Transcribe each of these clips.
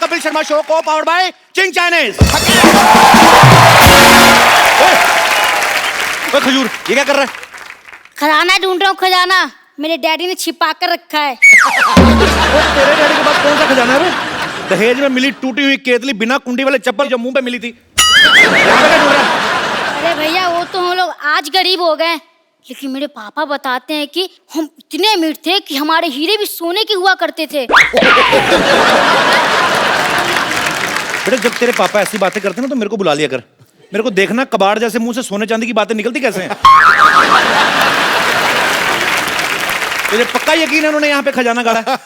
Kapil Sharma show को powered by Ching Chinese. खजूर ये क्या कर रहा है? खजाना ढूंढ रहा हूँ, खजाना मेरे डैडी ने छिपा कर रखा है। तेरे डैडी के पास कौन सा खजाना है? दहेज में मिली टूटी हुई केतली बिना कुंडी वाले चप्पल जो मुंह पे मिली थी। अरे भैया वो तो हम लोग आज गरीब हो गए, लेकिन मेरे पापा बताते हैं कि हम इतने अमीर थे कि हमारे हीरे भी सोने के हुआ करते थे। बेटा जब तेरे पापा ऐसी बातें करते ना तो मेरे को बुला लिया कर। मेरे को देखना कबाड़ जैसे मुंह से सोने चांदी की बातें निकलती कैसे हैं। तुझे पक्का यकीन है उन्होंने यहाँ पे खजाना गाड़ा है?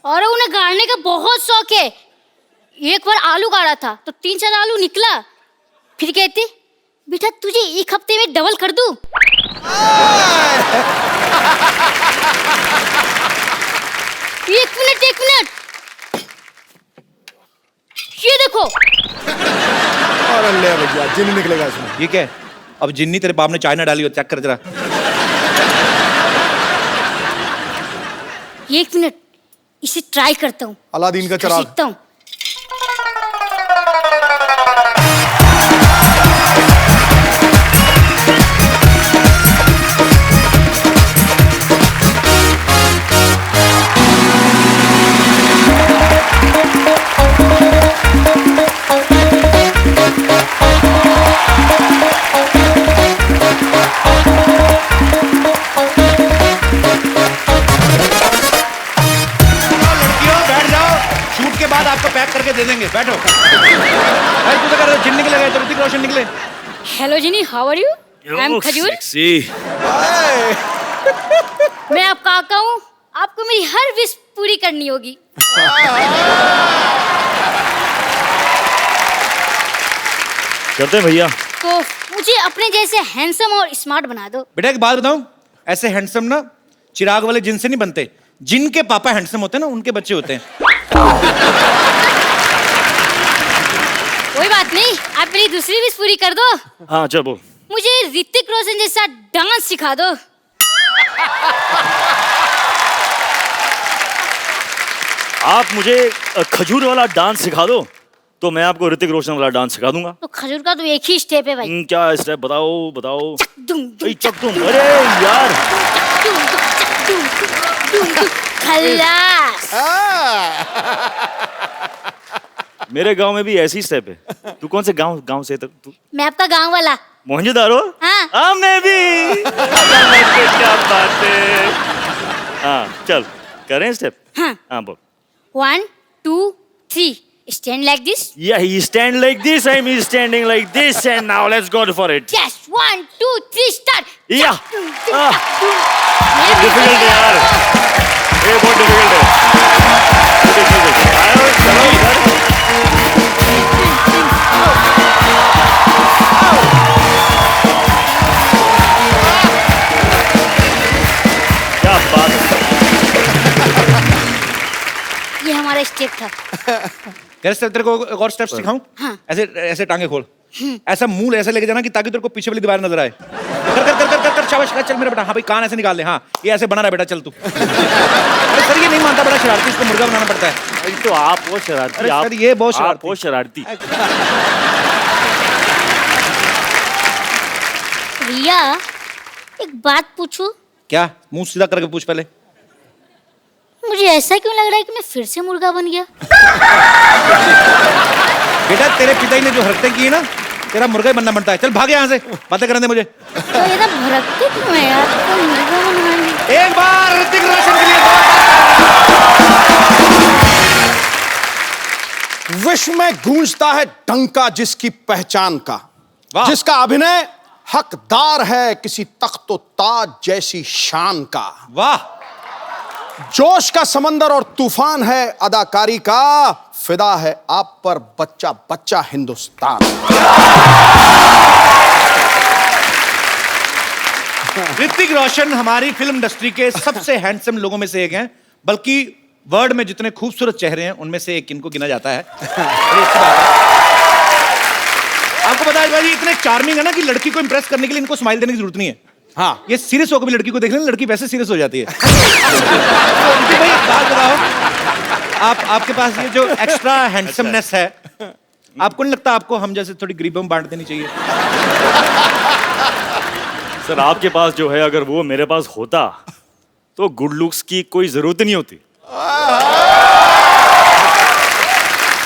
और उन्हें गाड़ने का बहुत शौक है। एक बार आलू गाड़ा था तो 3-4 आलू निकला, फिर कहते बेटा तुझे एक हफ्ते में डबल कर दूं। एक मिनट ये देखो। अरे ले भैया जिन्न निकलेगा इसमें। ये क्या है? अब जिन्नी तेरे बाप ने चाय ना डाली हो, चेक कर जरा। एक मिनट इसे ट्राई करता हूँ। अलादीन का चिराग। सीखता हूँ। आपको पैक करके दे देंगे, बैठो। अरे तू तो कर रहा जिन्न निकले गए तो ऋतिक रोशन निकले। Hello Ginni, how are you? I am Khajoor. मैं आपका काका हूँ, आपको मेरी हर विश पूरी करनी होगी। करते हैं भैया। तो मुझे अपने जैसे हैंडसम और स्मार्ट बना दो। बेटा एक बात बताऊं, ऐसे हैंडसम ना चिराग वाले जिन से नहीं बनते, जिनके पापा हैंडसम होते हैं ना उनके बच्चे होते हैं। कोई बात नहीं, आप मेरी दूसरी विश पूरी कर दो। हाँ चलो। मुझे ऋतिक रोशन जैसा डांस सिखा दो। आप मुझे खजूर वाला डांस सिखा दो तो मैं आपको ऋतिक रोशन वाला डांस सिखा दूंगा। तो खजूर का तो एक ही स्टेप है भाई। क्या स्टेप बताओ बताओ। चक तुम अरे यार खल्लास। मेरे गांव में भी ऐसी स्टेप है। तू कौन से गांव से तू? मैं आपका गांव वाला। मोहनजोदारो? हाँ मैं भी। क्या बात है। हाँ चल करें स्टेप। हाँ बोल। 1 2 3 stand like this. Yeah, he stand like this. I'm standing like this, and now let's go for it. Yes, 1 2 3 start. Yeah. Difficult है यार। ये बहुत difficult है। आओ चलो इधर। क्या बात है। ये हमारा स्टेप था। कैसे तेरे को एक और स्टेप सिखाऊं? हाँ। ऐसे ऐसे टांगे खोल, ऐसा मुंह ऐसे लेके जाना कि ताकि तेरे को पीछे वाली दीवार नजर आए। कर कर कर कर कर शाबाश, चल मेरा बेटा। हाँ भाई कान ऐसे निकाल ले। हाँ ये ऐसे बना रहा बेटा, चल तू। अरे सर ये नहीं मानता, बड़ा शरारती, इसको मुर्गा बनाना पड़ता है। तो आप बहुत शरारती। अरे सर ये बहुत शरारती। आप बहुत शरारती। भैया एक बात पूछूं? क्या? मुंह सीधा करके पूछ पहले। मुझे ऐसा क्यों लग रहा है कि मैं फिर से मुर्गा बन गया? बेटा तेरे पिताजी ने जो हरकतें की है ना, तेरा मुर्गा ही बनना बनता है। चल भाग यहाँ से, बातें करने दे मुझे। तो ये ना भड़कते क्यों है यार? तो मुर्गा बनवाएंगे। एक बार ऋतिक रोशन के लिए विश्व में गूंजता है डंका जिसकी पहचान का, जिसका अभिनय हकदार है किसी तख्तो ताज जैसी शान का। वाह। जोश का समंदर और तूफान है अदाकारी का, फिदा है आप पर बच्चा बच्चा हिंदुस्तान। ऋतिक रोशन हमारी फिल्म इंडस्ट्री के सबसे हैंडसम लोगों में से एक हैं, बल्कि वर्ल्ड में जितने खूबसूरत चेहरे हैं उनमें से एक इनको गिना जाता है। आपको बता दें भाई, इतने चार्मिंग है ना कि लड़की को इंप्रेस करने के लिए इनको स्माइल देने की जरूरत नहीं है। हाँ ये सीरियस होकर भी लड़की को देख लें, लड़की वैसे सीरियस हो जाती है। तो भाई एक बात बताओ, आपके पास ये जो एक्स्ट्रा हैंडसमनेस है, आपको नहीं लगता आपको हम जैसे थोड़ी गरीबों में बांट देनी चाहिए? सर आपके पास जो है अगर वो मेरे पास होता तो गुड लुक्स की कोई जरूरत नहीं होती।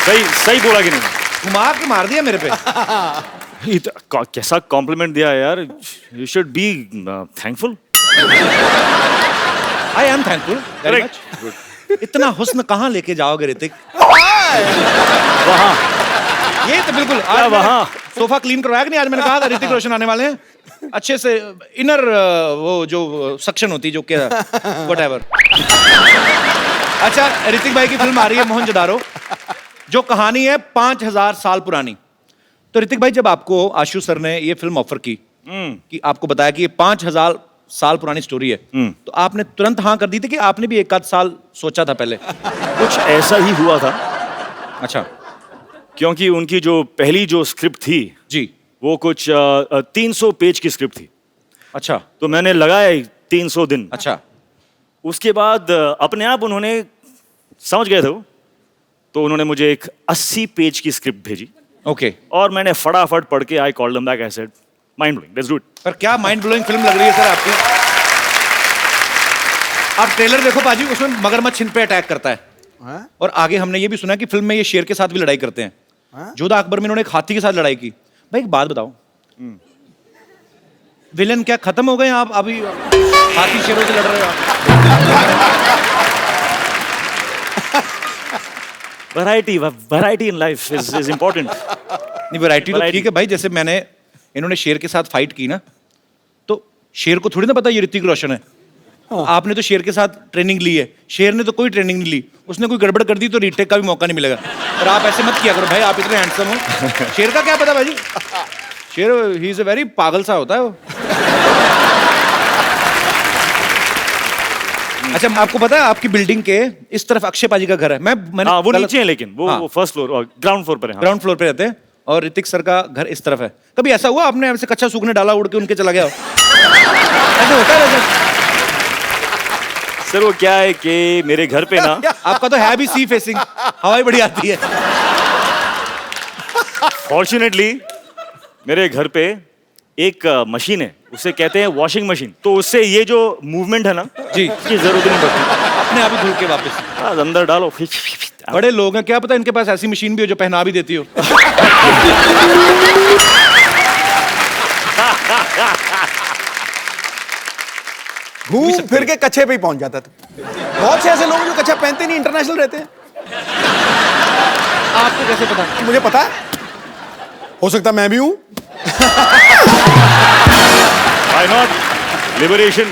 सही सही बोला कि नहीं? घुमा के मार दिया मेरे पे। कैसा कॉम्प्लीमेंट दिया यार। You should be thankful. I am thankful very much. इतना हुस्न कहाँ लेके जाओगे ऋतिक? वहाँ ये तो बिल्कुल क्या आज वहाँ? सोफा क्लीन करवाया कि नहीं? आज मैंने कहा था ऋतिक रोशन आने वाले हैं, अच्छे से इनर वो जो सक्शन होती जो क्या व्हाटएवर। अच्छा, ऋतिक भाई की फिल्म आ रही है मोहनजोदारो, जो कहानी है 5000 साल पुरानी। तो ऋतिक भाई, जब आपको आशु सर ने ये फिल्म ऑफर की कि आपको बताया कि ये 5000 साल पुरानी स्टोरी है, तो आपने तुरंत हाँ कर दी थी कि आपने भी एक आध साल सोचा था पहले? कुछ ऐसा ही हुआ था। अच्छा, क्योंकि उनकी जो पहली जो स्क्रिप्ट थी जी। वो कुछ 300 पेज की स्क्रिप्ट थी। अच्छा तो मैंने लगाए 300 दिन। अच्छा उसके बाद अपने आप उन्होंने समझ गए थे वो, तो उन्होंने मुझे एक 80 पेज की स्क्रिप्ट भेजी ओके। और मैंने फटाफट पढ़ के I called them back, I said mind blowing, let's do it. पर क्या माइंड ब्लोइंग फिल्म लग रही है सर आपकी। आप ट्रेलर देखो पाजी, उसमें मगरमच्छ इन पे अटैक करता है। और आगे हमने ये भी सुना कि फिल्म में ये शेर के साथ भी लड़ाई करते हैं। जोधा अकबर में इन्होंने एक हाथी के साथ लड़ाई की। भाई एक बात बताओ, विलेन क्या खत्म हो गए आप? अभी हाथी शेरों से लड़ रहे हो आप। Variety in life is important. नहीं, वैरायटी तो ठीक है भाई। जैसे इन्होंने शेर के साथ फाइट की ना, तो शेर को थोड़ी ना पता ये ऋतिक रोशन है। आपने तो शेर के साथ ट्रेनिंग ली है, शेर ने तो कोई ट्रेनिंग नहीं ली। उसने कोई गड़बड़ कर दी तो रीटेक का भी मौका नहीं मिलेगा। और आप ऐसे मत किया करो भाई, आप इतने हैंडसम हो। शेर का क्या पता भाई, शेर ही इज अ वेरी पागल सा होता है वो। अच्छा, आपको पता है आपकी बिल्डिंग के इस तरफ अक्षय पाजी का घर है। मैंने वो नीचे है, लेकिन वो फर्स्ट फ्लोर और ग्राउंड फ्लोर पर है। ग्राउंड फ्लोर पे रहते हैं और ऋतिक सर का घर इस तरफ है। कभी ऐसा हुआ आपने ऐसे कच्चा सूखने डाला, उड़ के उनके चला गया हो? ऐसे होता है वैसे? सर वो क्या है कि मेरे घर पे ना आपका तो है भी सी फेसिंग, हवाई बड़ी आती है। फॉर्चुनेटली मेरे घर पे एक मशीन है, उसे कहते हैं वॉशिंग मशीन। तो उससे ये जो मूवमेंट है ना जी, की जरूरत नहीं पड़ती। अपने आप ही धुल के वापस अंदर डालो। बड़े लोग हैं, क्या पता इनके पास ऐसी मशीन भी हो जो पहना भी देती हो। घूम फिर के कच्छे पे ही पहुंच जाता था। बहुत से ऐसे लोग जो कच्छा पहनते नहीं, इंटरनेशनल रहते हैं। आपको कैसे पता? मुझे पता है, हो सकता मैं भी हूं। Why not? लिबरेशन।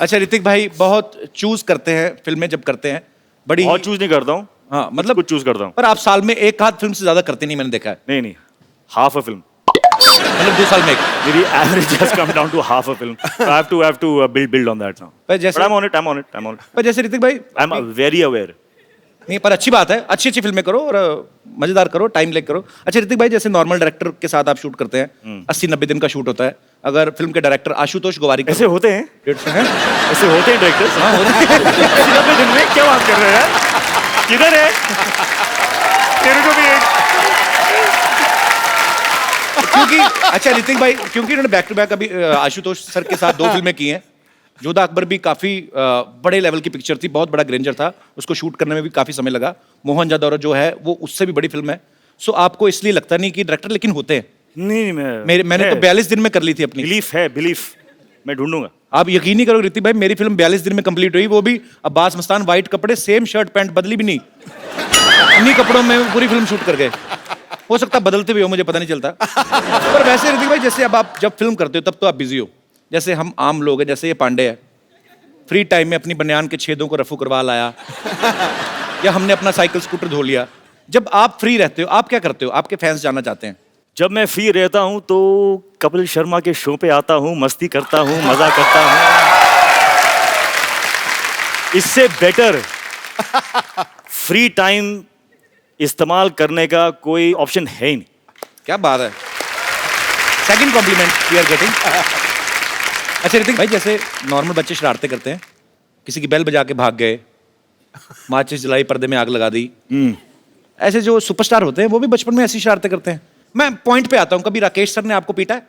अच्छा ऋतिक भाई, बहुत चूज करते हैं फिल्में जब करते हैं, बड़ी बहुत चूज नहीं करता हूँ। हाँ मतलब कुछ चूज करता हूँ। पर आप साल में एक आध फिल्म से ज्यादा करते नहीं, मैंने देखा है। नहीं, हाफ अ फिल्म। मतलब 2 साल में एक। मेरी average has come down to half a film. So I have to build on that now. पर जैसे But I'm on it. पर जैसे ऋतिक भाई, I'm very aware. नहीं पर अच्छी बात है, अच्छी अच्छी फिल्में करो और मजेदार करो, टाइम लेके करो। अच्छा ऋतिक भाई, जैसे नॉर्मल डायरेक्टर के साथ आप शूट करते हैं, 80-90 दिन का शूट होता है। अगर फिल्म के डायरेक्टर आशुतोष गोवारी ऐसे होते हैं? हैं? ऐसे होते हैं डायरेक्टर्स? हाँ, होते हैं। 80-90 दिन में क्या बात कर रहे हैं यार? किधर है? तेरे को भी एक क्योंकि अच्छा ऋतिक भाई, क्योंकि इन्होंने बैक टू बैक अभी आशुतोष सर के साथ 2 फिल्में की हैं। जोधा अकबर भी काफी बड़े लेवल की पिक्चर थी, बहुत बड़ा ग्रेंजर था, उसको शूट करने में भी काफी समय लगा। मोहनजोदारो जो है वो उससे भी बड़ी फिल्म है। सो आपको इसलिए लगता नहीं कि डायरेक्टर लेकिन होते हैं? नहीं, मैंने तो 42 दिन में कर ली थी अपनी। बिलीफ मैं ढूंढूंगा। आप यकीन नहीं करो ऋतिक भाई, मेरी फिल्म 42 दिन में कंप्लीट हुई, वो भी अब्बास मस्तान, वाइट कपड़े, सेम शर्ट पैंट, बदली भी नहीं, इन्हीं कपड़ों में पूरी फिल्म शूट कर गए। हो सकता है बदलते भी हो, मुझे पता नहीं चलता। पर वैसे ऋतिक भाई, जैसे अब आप जब फिल्म करते हो तब तो आप बिजी हो, जैसे हम आम लोग हैं, जैसे ये पांडे है, फ्री टाइम में अपनी बनियान के छेदों को रफू करवा लाया, या हमने अपना साइकिल स्कूटर धो लिया। जब आप फ्री रहते हो आप क्या करते हो? आपके फैंस जानना चाहते हैं। जब मैं फ्री रहता हूँ तो कपिल शर्मा के शो पे आता हूँ, मस्ती करता हूँ, मजा करता हूँ। इससे बेटर फ्री टाइम इस्तेमाल करने का कोई ऑप्शन है ही नहीं। क्या बात है, second compliment we are getting. अच्छा ऋतिक भाई, जैसे नॉर्मल बच्चे शरारतें करते हैं, किसी की बेल बजा के भाग गए, माचिस जलाई, पर्दे में आग लगा दी। ऐसे जो सुपरस्टार होते हैं वो भी बचपन में ऐसी शरारतें करते हैं। मैं पॉइंट पे आता हूँ, कभी राकेश सर ने आपको पीटा है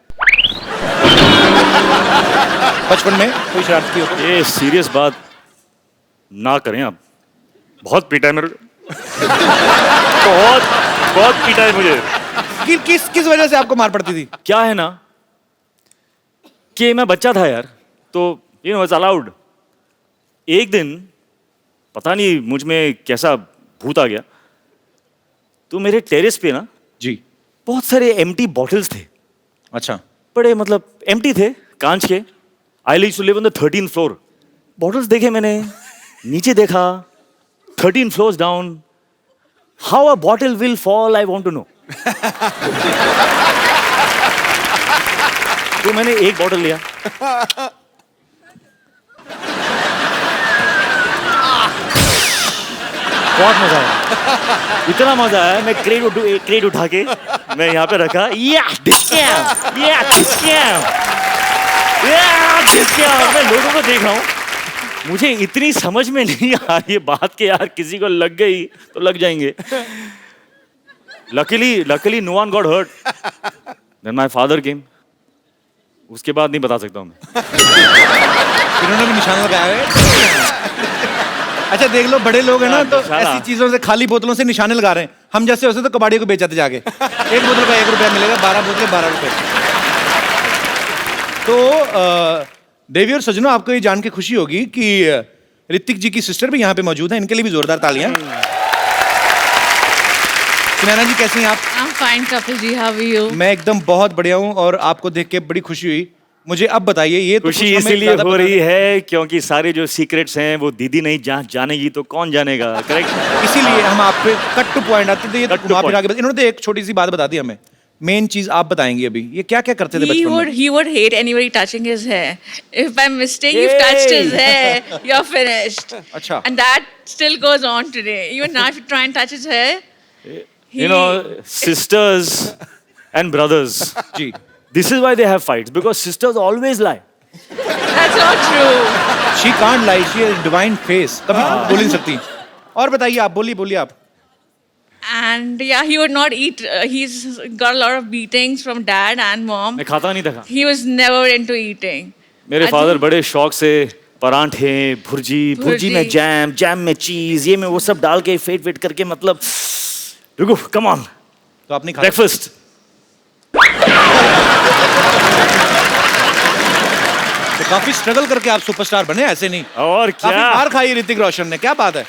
बचपन में कोई शरारत की हो तो? ये सीरियस बात ना करें आप। बहुत पीटा है मेरे को। बहुत बहुत पीटा है मुझे। किस वजह से आपको मार पड़ती थी? क्या है ना कि मैं बच्चा था यार, तो यू नो इट्स अलाउड। एक दिन पता नहीं मुझ में कैसा भूत आ गया, तो मेरे टेरेस पे ना जी। बहुत सारे एम्प्टी बॉटल्स थे। अच्छा। बड़े मतलब एम्प्टी थे, कांच के। I used to live on the 13th floor. Bottles देखे मैंने, नीचे देखा, 13 floors down. How a bottle will fall I want to know. तो मैंने एक बॉटल लिया, बहुत मजा आया, इतना मजा आया। मैं क्रेट उठा के मैं यहाँ पे रखा, मैं लोगों को देख रहा हूँ। मुझे इतनी समझ में नहीं आ रही है बात के यार, किसी को लग गई तो लग जाएंगे। Luckily no one got hurt. Then my father came. उसके बाद नहीं बता सकता हूँ मैं। इन्होंने भी निशान लगाया है। अच्छा देख लो, बड़े लोग हैं ना तो निशाना। ऐसी चीजों से, खाली बोतलों से निशाने लगा रहे हैं। हम जैसे होते तो कबाड़ी को बेचाते जाके। एक बोतल का 1 रुपया मिलेगा, 12 बोतलें 12 रुपए। तो देवी और सजनों, आपको ये जान के खुशी होगी कि ऋतिक जी की सिस्टर भी यहाँ पे मौजूद है। इनके लिए भी जोरदार तालियां। सुनैना जी कैसी हैं आप? I'm fine, Kapil ji. How are you? मैं एकदम बहुत बढ़िया हूँ और आपको देख के बड़ी खुशी हुई। मुझे अब बताइए, ये तो खुशी कुछ हमें इसीलिए ज्यादा हो पता रही नहीं। है क्योंकि सारे जो सीक्रेट्स हैं वो दीदी नहीं जानेगी तो कौन जानेगा। करेक्ट। इसीलिए हम आप पे कट टू पॉइंट आते थे। ये तो Cut to घुमा फिरा point. के इन्होंने तो एक छोटी सी बात बता दी हमें। मेन चीज आप बताएंगी अभी, ये क्या क्या करते थे बचपन में? He would hate anybody touching his hair. If by mistake you've touched his hair, you're finished. अच्छा। And that still goes on today. Even now, if you try and touch his hair, You know, sisters and brothers. Ji. This is why they have fights because sisters always lie. that's not true. She can't lie, she has divine face. कभी बोल नहीं सकती। और बताइए आप, बोलिए आप। And yeah, he would not eat. He's got a lot of beatings from dad and mom. मैं खाता नहीं था। He was never into eating. मेरे I फादर think- बड़े शौक से परांठे, भुर्जी में जैम में चीज, ये में वो सब डाल के फेट करके, मतलब रुको, कम ऑन, तो आपने खा ब्रेकफास्ट। तो काफी स्ट्रगल करके आप सुपरस्टार बने, ऐसे नहीं। और काफी क्या, मार खाई ऋतिक रोशन ने, क्या बात है।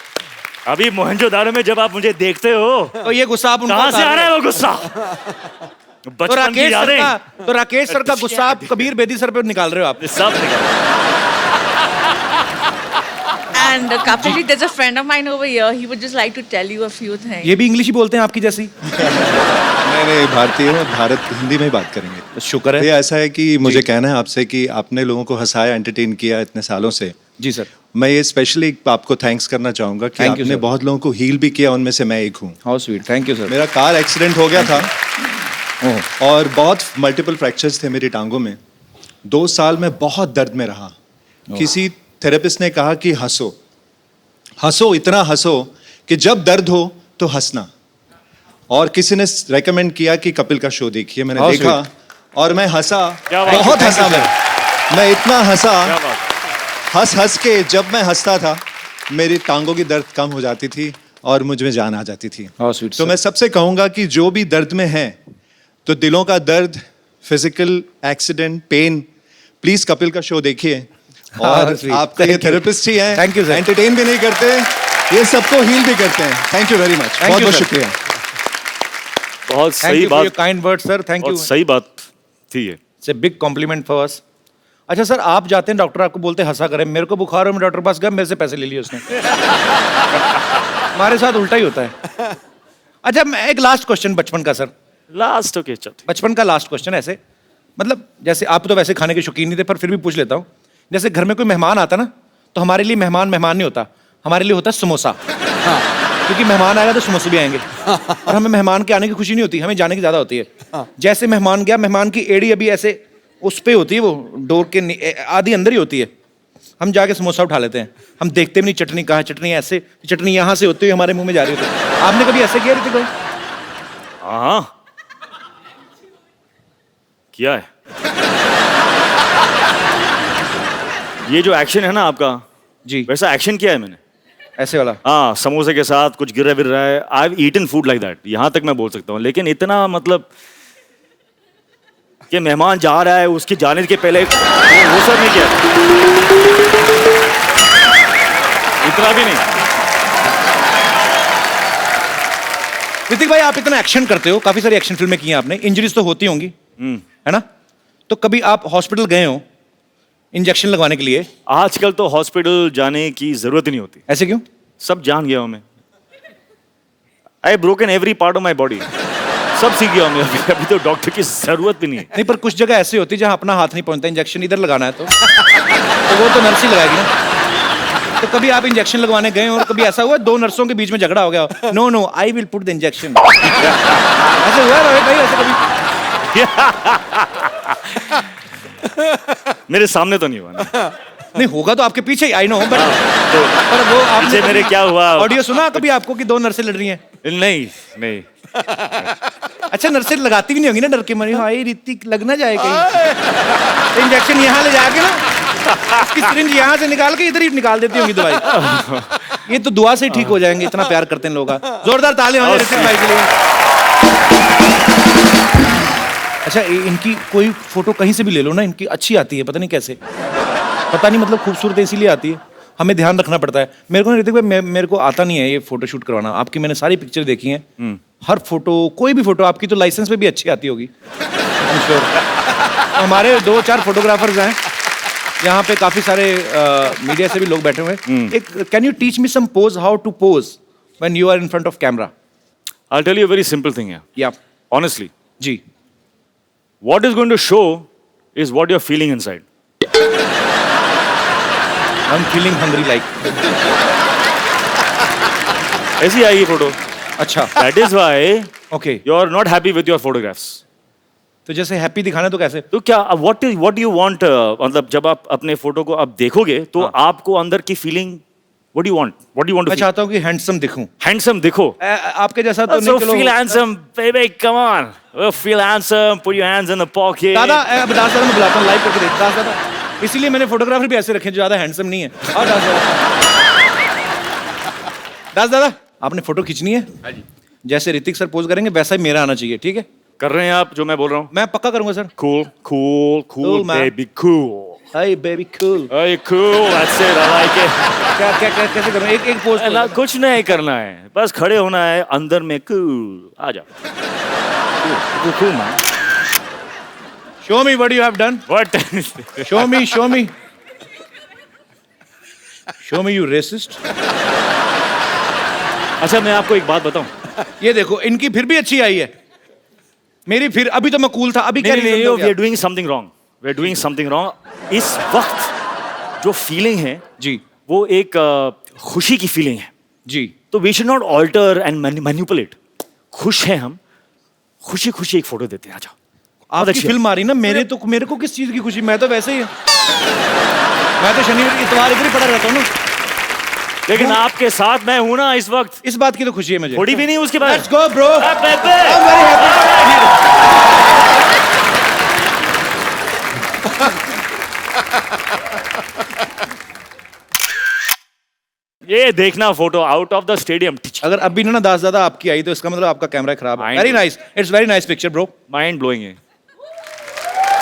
अभी मोहनजोदारो में जब आप मुझे देखते हो, तो ये गुस्सा आप उनको कहाँ से उतार आ रहा रहे है हो। वो गुस्सा? तो बचपन की राकेश सर यादें का तो राकेश सर का गुस्सा आप कबीर बेदी सर पे निकाल रहे हो आप। सब निकल। And Kapil ji, there's a friend of mine over here. He would just like to tell you a few things. ये भी इंग्लिश ही बोलते हैं आपकी जैसी? नहीं, भारतीय हूँ, भारत हिंदी में ही बात करेंगे। तो शुक्र ये है। ऐसा है कि मुझे कहना है आपसे कि आपने लोगों को हंसाया, एंटरटेन किया इतने सालों से। जी सर। मैं ये स्पेशली आपको थैंक्स करना चाहूँगा कि Thank you, आपने sir. बहुत लोगों को हील भी किया, उनमें से मैं एक हूँ। How sweet, thank you sir. मेरा कार एक्सीडेंट हो गया था ओह, और बहुत मल्टीपल फ्रैक्चर्स थे मेरी टांगों में। 2 साल में बहुत दर्द में रहा। किसी थेरेपिस्ट ने कहा कि हंसो, इतना हंसो कि जब दर्द हो तो हंसना। और किसी ने रेकमेंड किया कि कपिल का शो देखिए। मैंने How देखा और मैं हंसा, क्या बात है, बहुत thank हंसा you, मैं इतना हंसा, क्या बात? हंस के जब मैं हंसता था मेरी टांगों की दर्द कम हो जाती थी और मुझ में जान आ जाती थी। How sweet, तो sir. मैं सबसे कहूंगा कि जो भी दर्द में है, तो दिलों का दर्द, physical accident, pain, please Kapil का शो देखिए। और sweet. आपका ये Thank you. थेरेपिस्ट ही है। Thank you, sir. एंटरटेन भी नहीं करते, ये सबको हील भी करते हैं। Thank you very much, you, बहुत बहुत sir. शुक्रिया। बहुत थैंक सही यू फॉर योर बात, kind word sir, thank you. बहुत सही बात थी ये। It's a big complement for us. अच्छा सर, आप जाते हैं डॉक्टर आपको बोलते हैं हंसा करें। मेरे को बुखार हो, मैं डॉक्टर के पास गया, मेरे से पैसे ले लिए उसने। हमारे साथ उल्टा ही होता है। अच्छा, मैं एक लास्ट क्वेश्चन बचपन का सर, लास्ट ओके चल। बचपन का लास्ट क्वेश्चन ऐसे, मतलब जैसे आप तो वैसे खाने के शौकीन नहीं थे, पर फिर भी पूछ लेता हूँ। जैसे घर में कोई मेहमान आता ना, तो हमारे लिए मेहमान नहीं होता, हमारे लिए होता है समोसा। क्योंकि मेहमान आएगा तो समोसे भी आएंगे। और हमें मेहमान के आने की खुशी नहीं होती, हमें जाने की ज्यादा होती है। जैसे मेहमान गया, मेहमान की एड़ी अभी ऐसे उस पे होती है, वो डोर के आधी अंदर ही होती है। हम जाके समोसा उठा लेते हैं, हम देखते भी नहीं चटनी कहाँ है, चटनी ऐसे, चटनी यहाँ से होती हुई हमारे मुंह में जा रही होती है। आपने कभी ऐसे किया ऋतिक भाई? हाँ किया है। ये जो एक्शन है ना आपका, जी वैसा एक्शन किया है मैंने। ऐसे वाला? हाँ, समोसे के साथ कुछ गिर रहा है। I have eaten food like that, यहाँ तक मैं बोल सकता हूँ। लेकिन इतना मतलब कि मेहमान जा रहा है, उसके जाने के पहले वो सब नहीं किया, इतना भी नहीं। ऋतिक भाई, आप इतना एक्शन करते हो, काफी सारी एक्शन फिल्में की हैं आपने, इंजरीज तो होती होंगी, है ना? तो कभी आप हॉस्पिटल गए हो इंजेक्शन लगवाने के लिए? आजकल तो हॉस्पिटल जाने की जरूरत ही नहीं होती। ऐसे क्यों? सब जान गया हूं मैं। I broken every part of my body, सब सीख गया हूं मैं। अभी तो डॉक्टर की जरूरत भी नहीं है। नहीं, पर कुछ जगह ऐसी होती है जहां अपना हाथ नहीं पहुंचता, इंजेक्शन इधर लगाना है तो वो तो नर्स ही लगाएगी ना। तो कभी आप इंजेक्शन लगवाने गए हो और कभी ऐसा हुआ दो नर्सों के बीच में झगड़ा हो गया, no no I will put the injection, ऐसे हुआ है भाई? ऐसे कभी? मेरे सामने तो नहीं हुआ ना। नहीं, होगा तो आपके पीछे ही, आई नो, पर वो पीछे आपने मेरे क्या हुआ? ऑडियो सुना कभी आपको कि दो नर्सें लड़ रही हैं? नहीं नहीं। अच्छा, नर्सें लगाती भी नहीं होगी ना डर के मारे, हाय ऋतिक लग ना जाए कहीं। तो इंजेक्शन यहाँ ले जाके ना इसकी सिरिंज यहाँ से निकाल के इधर ही निकाल देती होंगी दवाई। ये तो दुआ से ही ठीक हो जाएंगे, इतना प्यार करते हैं लोग। जोरदार ताली हो ऋतिक भाई के लिए। अच्छा, इनकी कोई फोटो कहीं से भी ले लो ना, इनकी अच्छी आती है, पता नहीं कैसे, पता नहीं, मतलब खूबसूरत इसीलिए आती है, हमें ध्यान रखना पड़ता है। मेरे को ऋतिक भाई, मेरे को आता नहीं है ये फोटो शूट करवाना। आपकी मैंने सारी पिक्चर देखी हैं, हर फोटो, कोई भी फोटो आपकी तो लाइसेंस पे भी अच्छी आती होगी, आई एम श्योर। हमारे 2-4 फोटोग्राफर्स हैं यहाँ पे, काफी सारे मीडिया से भी लोग बैठे हुए हैं। एक can you teach me some pose, how to pose when you are in front of camera? I'll tell you a very simple thing here. या Honestly, जी, what is going to show is what you're feeling inside. I am feeling hungry like. ऐसी आई ये photo. अच्छा, That is why okay. you're not happy with your photographs. तो जैसे happy दिखाना तो कैसे? तो क्या what do you want? मतलब जब आप अपने फोटो को आप देखोगे तो आपको अंदर की feeling, what do you want? What do you want to मैं feel? चाहता हूँ कि हैंडसम दिखूं, Handsome दिखो। आपके जैसा तो So नहीं। चलो feel handsome, baby, come on. Feel handsome, put your hands in the pocket. दादा, अब दास दादा मैं बुलाता हूँ, लाइव करके देख दास दादा। इसीलिए मैंने फोटोग्राफर भी ऐसे रखे जो ज्यादा हैंडसम नहीं है। और दास दादा, दास दादा आपने फोटो खींचनी है, जैसे ऋतिक सर पोज करेंगे वैसा ही मेरा आना चाहिए, ठीक है? कर रहे हैं आप जो मैं बोल रहा हूँ? मैं पक्का करूंगा sir. Cool, cool, Cool, cool, man. baby, cool. Hi baby cool. Hey, cool, that's it, I like it. क्या क्या क्या कैसे करूँ? एक एक पोज। ना कुछ नहीं करना है, बस खड़े होना है अंदर में। कूल, आ जाओ। Cool man. Show me what you have done. What? Show me, show me, show me, you racist. अच्छा, मैं आपको एक बात बताऊं। ये देखो, इनकी फिर भी अच्छी आई है, मेरी फिर, अभी तो मैं कूल था, अभी क्या नहीं, reason नहीं, दोगे we are आप? doing something wrong. We are doing something wrong. इस वक्त जो फीलिंग है जी वो एक खुशी की फीलिंग है। जी, तो we should not alter and manipulate. खुश हैं हम, खुशी खुशी एक फोटो देते हैं। आ जाओ। आपकी फिल्म आ रही ना, मेरे को किस चीज की खुशी? मैं तो वैसे ही मैं तो शनिवार इतवार इधर ही पड़ा रहता हूँ ना। लेकिन आपके साथ मैं हूं ना इस वक्त, इस बात की तो खुशी है मुझे। थोड़ी भी नहीं उसके बाद। Let's go bro, I'm very ये देखना photo out of the stadium. अगर अभी ना दास दादा आपकी आई तो इसका मतलब आपका कैमरा खराब है। Mind very nice, it's very nice picture bro. Mind blowing है,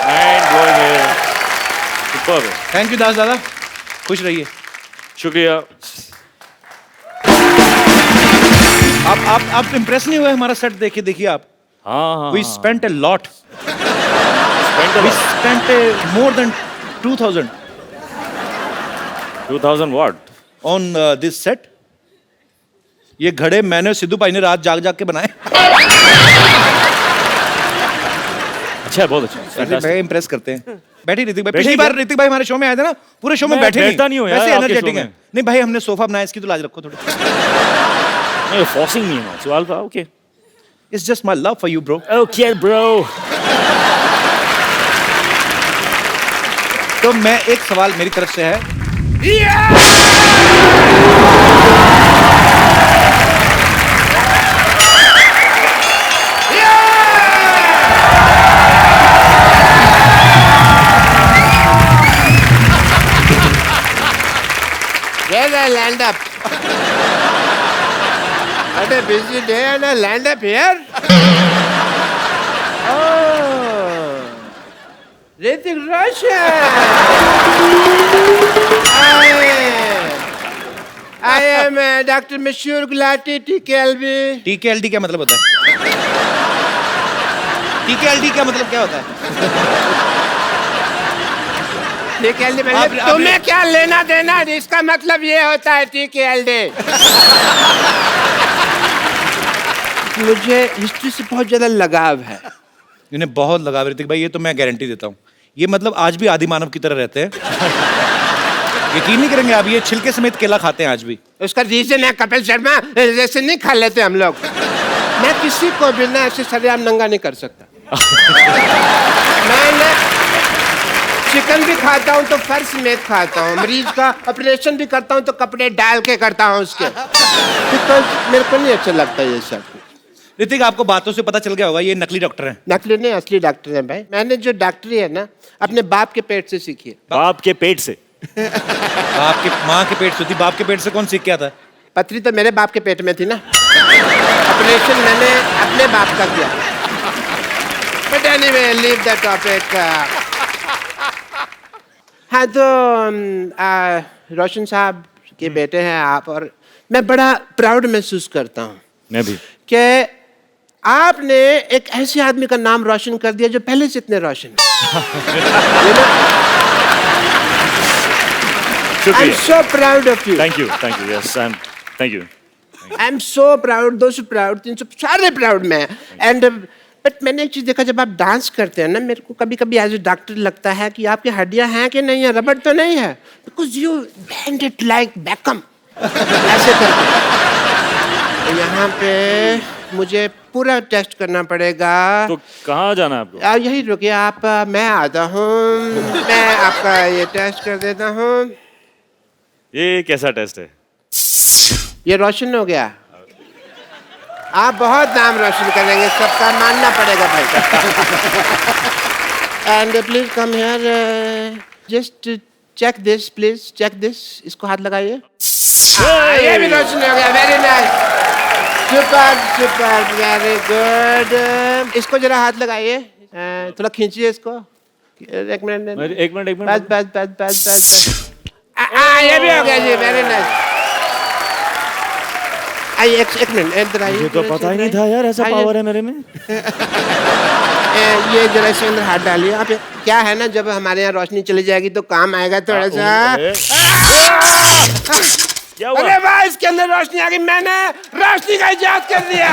माइंड ब्लोइंग है। सुपर्ब है। थैंक यू दास दादा, खुश रहिए। शुक्रिया। आप इम्प्रेस नहीं हुए हमारा सेट देखे? देखिए आप, हाँ, we spent a lot, spent a we lot. Spent more than 2000 2000 what? On this set. ये घड़े मैंने सिद्धू भाई ने रात जाग जाग के बनाए। अच्छा है, बहुत अच्छा है, ऐसे fantastic. इम्प्रेस करते हैं। बैठे ऋतिक भाई, बैठे पिछली क्या? बार ऋतिक भाई हमारे शो में आए थे ना, पूरे शो में मैं बैठे बैठता नहीं हूँ यार वैसे आपके एनर्जेटिक शो है। में। नहीं भाई, हमने सोफा बनाया, इसकी तो लाज रखो थोड़ी। No, you're forcing me now. So Alpha, okay. It's just my love for you bro. Okay, bro. तो मैं, एक सवाल मेरी तरफ से है Land up. What a busy day and I land up here. Oh, Hrithik Roshan. I am Dr. Mashur Gulati, TKLB. TKLD क्या मतलब होता है? TKLD क्या मतलब क्या होता है? TKLD मतलब तुम्हें क्या लेना देना? इसका मतलब ये होता है TKLD. मुझे हिस्ट्री से बहुत ज्यादा लगाव है. इन्हें बहुत लगाव ऋतिक भाई, ये तो मैं गारंटी देता हूँ. ये मतलब आज भी आदि मानव की तरह रहते हैं. यकीन नहीं करेंगे आप, ये छिलके समेत केला खाते हैं आज भी. उसका रीजन है कपिल शर्मा, जैसे नहीं खा लेते हम लोग. मैं किसी को भी ना ऐसे सरेआम नंगा नहीं कर सकता. मैं ना चिकन भी खाता हूँ तो फर्श समेत खाता हूँ. मरीज का ऑपरेशन भी करता हूँ तो कपड़े डाल के करता हूँ उसके. बिकॉज मेरे को नहीं अच्छा लगता ये सब. ऋतिक, आपको बातों से पता चल गया होगा ये नकली डॉक्टर हैं. नकली नहीं, असली डॉक्टर है भाई. मैंने जो डॉक्टरी है ना अपने बाप के पेट से सीखी है. बाप के पेट से? आपके माँ के पेट से थी, बाप के पेट से कौन सीख के आता है? पथरी तो मेरे बाप के पेट में थी ना. ऑपरेशन मैंने अपने बाप का किया. But anyway, leave the topic. हाँ तो रोशन साहब के बेटे हैं आप, और मैं बड़ा प्राउड महसूस करता हूँ मैं भी. कि आपने एक ऐसे आदमी का नाम रोशन कर दिया जो पहले से इतने रोशन. I'm so proud of you. Thank you. Yes, thank you. I'm so proud. 200 proud, 300 सारे proud मैं. And but मैंने एक चीज देखा, जब आप डांस करते हैं ना, मेरे को कभी कभी एज ए डॉक्टर लगता है कि आपकी हड्डियां हैं कि नहीं है, रबड़ तो नहीं है. Because you bend it like Beckham. ऐसे करके. यहाँ पे मुझे पूरा टेस्ट करना पड़ेगा. तो कहाँ जाना है आपको? आप यही रुकिए, आप मैं आता हूँ. मैं आपका ये टेस्ट कर देता हूँ. ये कैसा टेस्ट है? ये रोशन हो गया. आप बहुत नाम रोशन करेंगे, सबका मानना पड़ेगा भाई. And please come here. Just check this, please check this. इसको हाथ लगाइए. ये भी रोशन हो गया. Very nice. Super, very good. इसको जरा हाथ लगाइए. थोड़ा खींचिए इसको. एक मिनट. बस. ये भी हो गया जी. Very nice. आइए एक मिनट इधर आइए. मुझे तो पता ही नहीं था यार ऐसा पावर है मेरे में. ये जरा इसके अंदर हाथ डालिए आप. क्या है ना, जब हमारे यहाँ रोशनी चली जाएगी तो काम आएगा थोड़ा सा. क्या हुआ? अरे वाह, इसके अंदर रोशनी आ गई. मैंने रोशनी का इजाद कर दिया.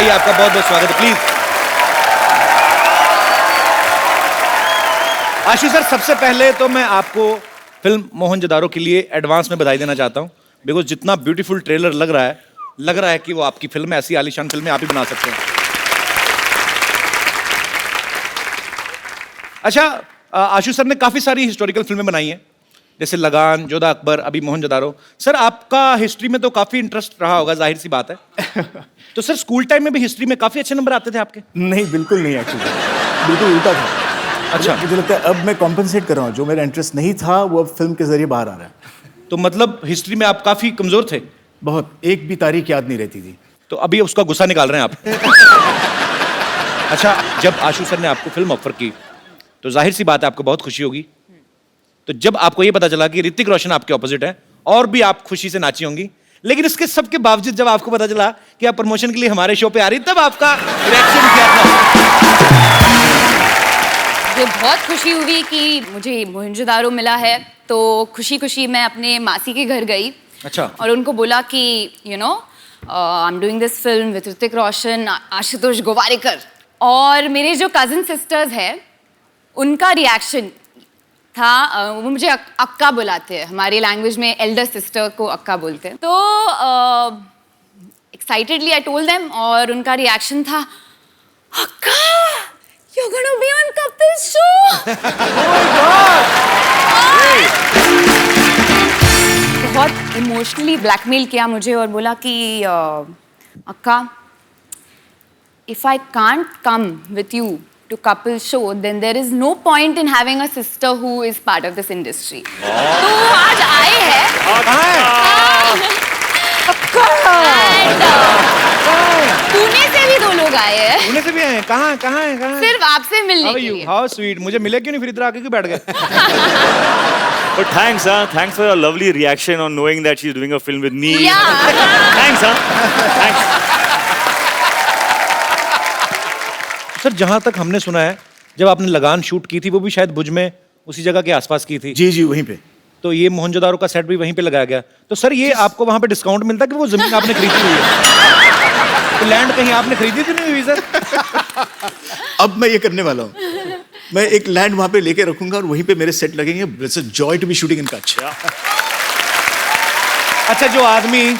आपका बहुत बहुत स्वागत है. प्लीज आशीष सर, सबसे पहले तो मैं आपको फिल्म मोहनजोदारो के लिए एडवांस में बधाई देना चाहता हूं. बिकॉज जितना ब्यूटीफुल ट्रेलर लग रहा है कि वो आपकी फिल्म है. ऐसी आलीशान फिल्में आप ही बना सकते हैं. अच्छा, आशीष सर ने काफी सारी हिस्टोरिकल फिल्में बनाई हैं, जैसे लगान, जोधा अकबर, अभी मोहनजोदारो. सर आपका हिस्ट्री में तो काफी इंटरेस्ट रहा होगा, जाहिर सी बात है. तो सर स्कूल टाइम में भी हिस्ट्री में काफी अच्छे नंबर आते थे आपके? नहीं, बिल्कुल नहीं. एक्चुअली बिल्कुल उल्टा था. अच्छा। मुझे लगता है अब मैं कॉम्पनसेट कर रहा हूँ, जो मेरा इंटरेस्ट नहीं था वो अब फिल्म के जरिए बाहर आ रहा है। तो मतलब हिस्ट्री में आप काफी कमजोर थे, बहुत, एक भी तारीख याद नहीं रहती थी। तो अभी उसका गुस्सा निकाल रहे हैं आप। अच्छा, जब आशु सर ने आपको फिल्म ऑफर की तो जाहिर सी बात है आपको बहुत खुशी होगी। तो जब आपको ये पता चला कि ऋतिक रोशन आपके ऑपोजिट है, और भी आप खुशी से नाची होंगी, लेकिन इसके सबके बावजूद जब आपको पता चला कि आप प्रमोशन के लिए हमारे शो पे आ रही, तब आपका रिएक्शन क्या था? मुझे बहुत खुशी हुई कि मुझे मोहनजोदारो मिला है, तो खुशी खुशी मैं अपने मासी के घर गई। अच्छा। और उनको बोला कि you know I am doing this film with Hrithik Roshan, Ashutosh Gowariker, और मेरे जो कजिन सिस्टर्स हैं उनका रिएक्शन था, वो मुझे अक्का बुलाते हैं, हमारी लैंग्वेज में एल्डर सिस्टर को अक्का बोलते हैं। तो एक्साइटेडली आई टोल्ड देम, और उनका रिएक्शन था, अक्का you're gonna be on Kapil show। बहुत इमोशनली ब्लैकमेल किया मुझे और बोला कि अक्का, if I can't come with you to Kapil show, then there is no point in having a sister who is part of this industry। तो आज आए हैं पुणे से भी 2 लोग आए हैं, पुणे से भी आए हैं? कहाँ कहाँ है, कहाँ है? सिर्फ आपसे मिलने के लिए। हाउ स्वीट, मुझे मिले क्यों नहीं, फिर इधर आके क्यों बैठ गए? But thanks, thanks for your lovely reaction on knowing that she's doing a film with me. Yeah. Thanks, thanks. Sir, जहाँ तक हमने सुना है, जब आपने लगान शूट की थी वो भी शायद भुज में उसी जगह के आसपास की थी। जी जी, वहीं पे। तो ये मोहनजोदारो का सेट भी वहीं पे लगाया गया। तो सर, ये आपको वहाँ पे डिस्काउंट मिलता कि वो जमीन आपने खरीदी हुई है? तो लैंड कहीं आपने खरीदी तो नहीं हुई सर? अब मैं ये करने वाला हूँ, मैं एक लैंड वहाँ पे लेके रखूंगा और वहीं पे मेरे सेट लगेंगे। It's a joy to be shooting in Kutch. अच्छा, जो आदमी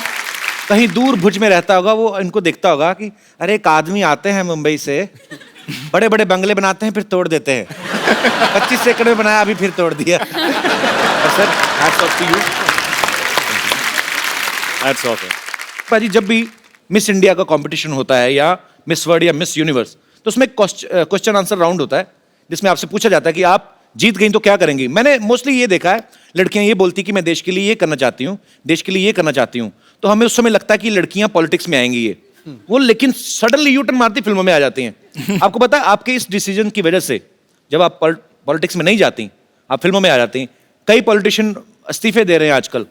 कहीं दूर भुज में रहता होगा वो इनको देखता होगा कि अरे एक आदमी आते हैं मुंबई से, बड़े बड़े बंगले बनाते हैं फिर तोड़ देते हैं, 25 एकड़ में बनाया अभी फिर तोड़ दिया। और sir, hats off to you. Hats off. भाजी, जब भी मिस इंडिया का कंपटीशन होता है या मिस वर्ल्ड या मिस यूनिवर्स, तो उसमें क्वेश्चन आंसर राउंड होता है जिसमें आपसे पूछा जाता है कि आप जीत गई तो क्या करेंगी। मैंने मोस्टली ये देखा है, लड़कियां ये बोलती कि मैं देश के लिए ये करना चाहती हूँ, देश के लिए ये करना चाहती हूँ। तो हमें उस समय लगता है कि लड़कियां पॉलिटिक्स में आएंगी ये वो, लेकिन सडनली यू टर्न मारती फिल्मों में आ जाती हैं। आपको पता है, आपके इस डिसीजन की वजह से जब आप पॉलिटिक्स में नहीं जाती, आप फिल्मों में आ जाती, कई पॉलिटिशियन इस्तीफे दे रहे हैं आजकल।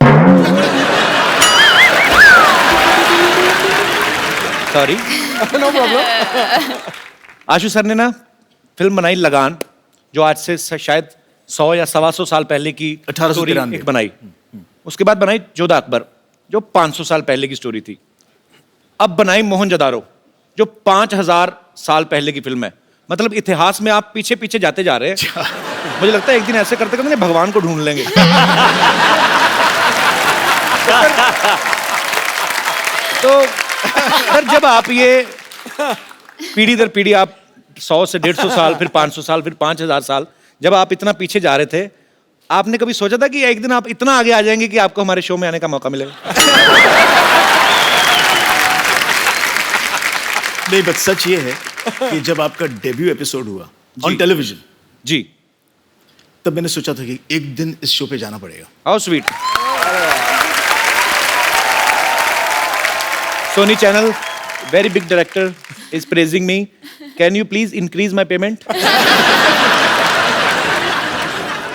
Sorry, no problem. Ashu sir ने ना फिल्म बनाई लगान, जो आज से शायद 100 या 125 साल पहले की 1893 एक बनाई। उसके बाद बनाई जोधा अकबर, जो 500 साल पहले की स्टोरी थी। अब बनाई मोहनजोदारो, जो 5000 साल पहले की फिल्म है। मतलब इतिहास में आप पीछे पीछे जाते जा रहे हैं। मुझे लगता है एक दिन ऐसे करते करते भगवान को ढूंढ लेंगे। तो सर, जब आप ये पीढ़ी दर पीढ़ी, आप 100 से 150 साल, फिर 500 साल, फिर 5000 साल, जब आप इतना पीछे जा रहे थे, आपने कभी सोचा था कि एक दिन आप इतना आगे आ जाएंगे कि आपको हमारे शो में आने का मौका मिलेगा? नहीं, बस सच ये है कि जब आपका डेब्यू एपिसोड हुआ ऑन टेलीविजन जी, तब मैंने सोचा था कि एक दिन इस शो पे जाना पड़ेगा। How sweet. Sony channel, very big director is praising me, can you please increase my payment?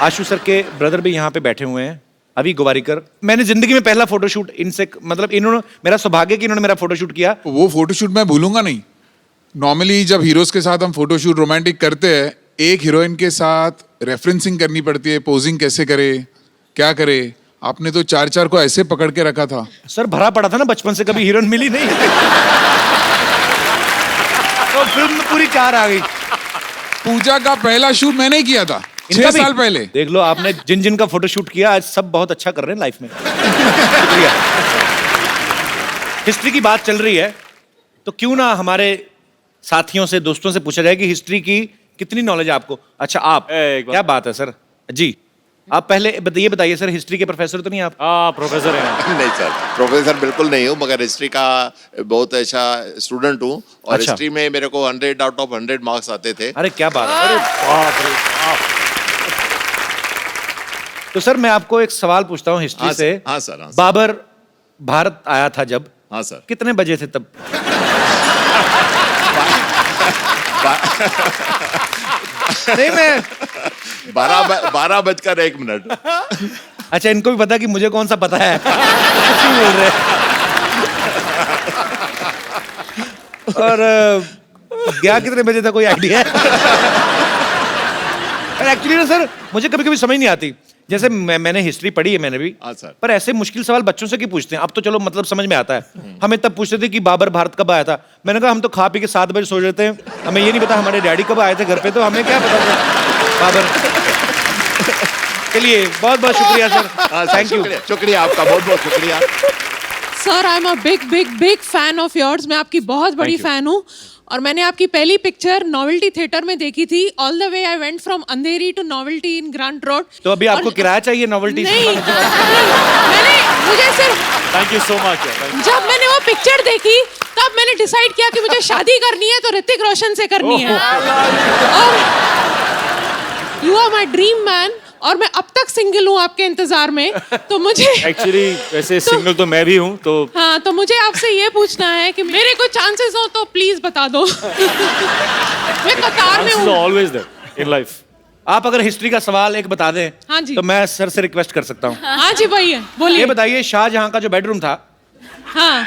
Ashu sir के ब्रदर भी यहाँ पे बैठे हुए हैं, अभी गोवारिकर। मैंने जिंदगी में पहला फोटोशूट इनसे, मतलब इन्होंने, मेरा सौभाग्य कि इन्होंने मेरा फोटोशूट किया। वो फोटोशूट मैं भूलूंगा नहीं। नॉर्मली जब हीरोज के साथ हम फोटोशूट रोमांटिक करते हैं, एक हीरोइन के साथ रेफरेंसिंग करनी पड़ती है, पोजिंग कैसे करे, क्या करे। आपने तो 4-4 को ऐसे पकड़ के रखा था। सर, भरा पड़ा था ना बचपन से, कभी हीरोइन मिली नहीं। तो फिल्म में पूरी 4 आ गई। पूजा का पहला शूट मैंने ही किया था 6 साल पहले। देख लो, आपने जिन जिन का फोटोशूट किया, आज सब बहुत अच्छा कर रहे हैं लाइफ में। शुक्रिया। हिस्ट्री की बात चल रही है, तो क्यों ना हमारे साथियों से, दोस्तों से पूछा जाए कि हिस्ट्री की कितनी नॉलेज है आपको। अच्छा, आप, क्या बात है सर जी। आप पहले ये बताइए सर, हिस्ट्री के प्रोफेसर तो नहीं आप? प्रोफेसर है। नहीं सर, प्रोफेसर बिल्कुल नहीं हूँ, मगर हिस्ट्री का बहुत अच्छा स्टूडेंट हूँ और अच्छा। हिस्ट्री में मेरे को 100 आउट ऑफ 100 मार्क्स आते थे। अरे क्या बात है, अरे बाप रे बाप। तो सर मैं आपको एक सवाल पूछता हूँ हिस्ट्री हाँ से। सर, हाँ सर, हाँ सर। बाबर भारत आया था जब, हाँ सर। कितने बजे थे तब? नहीं मैं 12:01। अच्छा, इनको भी पता कि मुझे कौन सा पता है। कुछ नहीं बोल रहे। और गया कितने बजे था, कोई आइडिया है? एक्चुअली ना सर, मुझे कभी कभी समझ नहीं आती। जैसे मैंने हिस्ट्री पढ़ी है, मैंने भी। हाँ सर। पर ऐसे मुश्किल सवाल बच्चों से क्यों पूछते हैं? अब तो चलो मतलब समझ में आता है। हमें तब पूछते थे कि बाबर भारत कब आया था। मैंने कहा हम तो खा पी के 7 बजे सो जाते हैं, हमें ये नहीं पता हमारे डैडी कब आए थे घर पे, तो हमें क्या पता था बाबर। चलिए बहुत बहुत शुक्रिया सर, थैंक यू। शुक्रिया आपका, बहुत बहुत शुक्रिया। Sir I am a big fan of yours. मैं आपकी बहुत बड़ी फैन हूँ और मैंने आपकी पहली पिक्चर नोवेल्टी थिएटर में देखी थी। All the way I went from Andheri to Novelty in Grant Road. तो अभी आपको किराया चाहिए नोवेल्टी? नहीं, मैंने मुझे सिर्फ थैंक यू सो मच। जब मैंने वो पिक्चर देखी तब मैंने डिसाइड किया कि मुझे शादी करनी है तो ऋतिक रोशन से करनी है। और you are my dream man और मैं अब तक सिंगल हूँ आपके इंतजार में, तो मुझे एक्चुअली वैसे सिंगल तो मैं भी हूँ, तो हाँ, तो मुझे आपसे ये पूछना है कि मेरे को चांसेस हो तो प्लीज बता दो। मैं कतार में हूँ। Always there in life. आप अगर हिस्ट्री का सवाल एक बता दें, हाँ जी। तो मैं सर से रिक्वेस्ट कर सकता हूँ। हाँ जी भैया बोलिए। ये बताइए, शाहजहां का जो बेडरूम था, हाँ,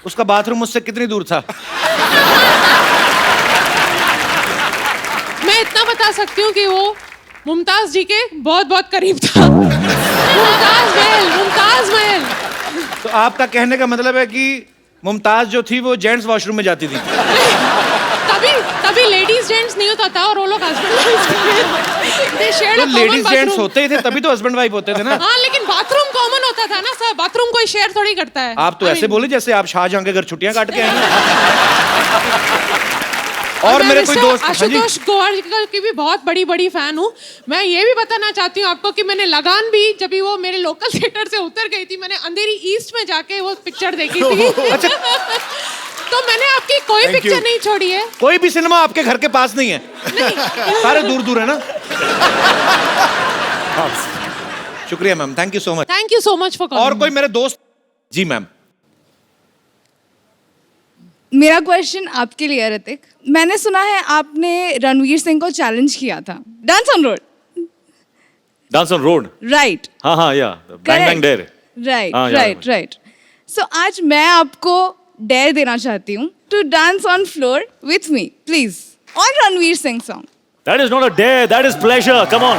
उसका बाथरूम मुझसे कितनी दूर था? मैं इतना बता सकती हूँ कि वो मुमताज जी के बहुत बहुत करीब था। मुमताज महल। तो आपका कहने का मतलब है कि मुमताज जो थी वो जेंट्स वॉशरूम में जाती थी? तभी लेडीज जेंट्स नहीं होता था और वो लोग हस्बैंड तो लेडीज जेंट्स होते ही थे, तभी तो हस्बैंड वाइफ होते थे ना। हाँ, लेकिन बाथरूम कॉमन होता था ना सर, बाथरूम कोई शेयर थोड़ी करता है। आप तो ऐसे बोले जैसे आप शाहजहां के घर छुट्टियां काट के आई हैं। और मेरे कोई दोस्त आशुतोष गोवारिकर की भी बहुत बड़ी फैन हूँ। मैं ये भी बताना चाहती हूँ आपको कि मैंने लगान भी, जब भी वो मेरे लोकल थिएटर से उतर गई थी, मैंने अंधेरी ईस्ट में जाके वो पिक्चर देखी थी। अच्छा। तो मैंने आपकी कोई पिक्चर नहीं छोड़ी है। कोई भी सिनेमा आपके घर के पास नहीं है? नहीं। सारे दूर दूर है ना। शुक्रिया ma'am, thank you so much. Thank you so much for calling. और कोई मेरे दोस्त? जी मैम। मेरा क्वेश्चन आपके लिए है ऋतिक। मैंने सुना है आपने रणवीर सिंह को चैलेंज किया था dance on road. Dance on road, right? हाँ या bang bang dare. Right. So आज मैं आपको डेयर देना चाहती हूँ to dance on floor with me please on Ranveer Singh song. That is not a dare, that is pleasure, come on.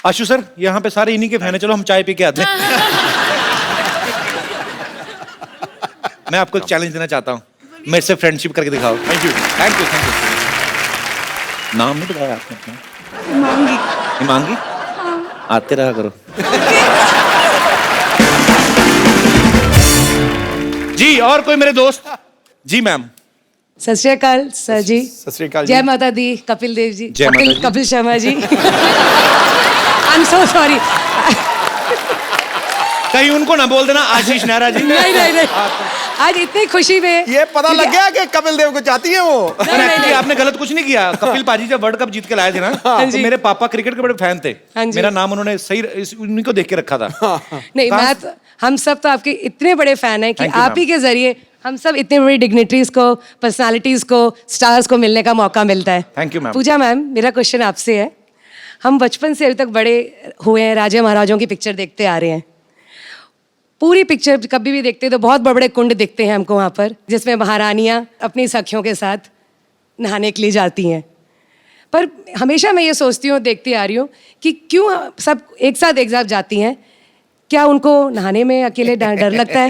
Ashu sir, यहाँ पे सारे इन्हीं के फैन है, चलो हम चाय पी के आते हैं। मैं आपको एक चैलेंज देना चाहता हूँ, मेरे से फ्रेंडशिप करके दिखाओ। Thank you. नाम नहीं बताया आपने अपना? हिमांगी। आते रहा करो। जी, और कोई मेरे दोस्त? जी मैम। सत श्री अकाल सर जी। सत श्री अकाल जी। जय माता दी। कपिल देव जी। जय माता दी। Kapil Sharma ji. I am so sorry. कहीं उनको ना बोल देना आशीष नेहरा जी। नहीं। आज इतनी खुशी में ये पता लग गया कि कपिल देव को चाहती है वो। एक्चुअली आपने गलत कुछ नहीं किया। कपिल पाजी जब वर्ल्ड कप जीत के लाए थे ना, तो मेरे पापा क्रिकेट के बड़े फैन थे। मेरा नाम उन्होंने सही उन्हीं को देख के रखा था। नहीं, मैं तो, हम सब तो आपके इतने बड़े फैन हैं कि Thank you, आप ही के जरिए हम सब इतने बड़ी डिग्निटरीज को, पर्सनालिटीज को, स्टार्स को मिलने का मौका मिलता है। Thank you ma'am. Pooja ma'am, मेरा क्वेश्चन आपसे है। हम बचपन से अभी तक बड़े हुए हैं, राजे महाराजों की पिक्चर देखते आ रहे हैं। पूरी पिक्चर कभी भी देखते तो बहुत बड़े बड़े कुंड दिखते हैं हमको वहाँ पर, जिसमें महारानियाँ अपनी सखियों के साथ नहाने के लिए जाती हैं। पर हमेशा मैं ये सोचती हूँ, देखती आ रही हूँ कि क्यों सब एक साथ जाती हैं। क्या उनको नहाने में अकेले डर लगता है,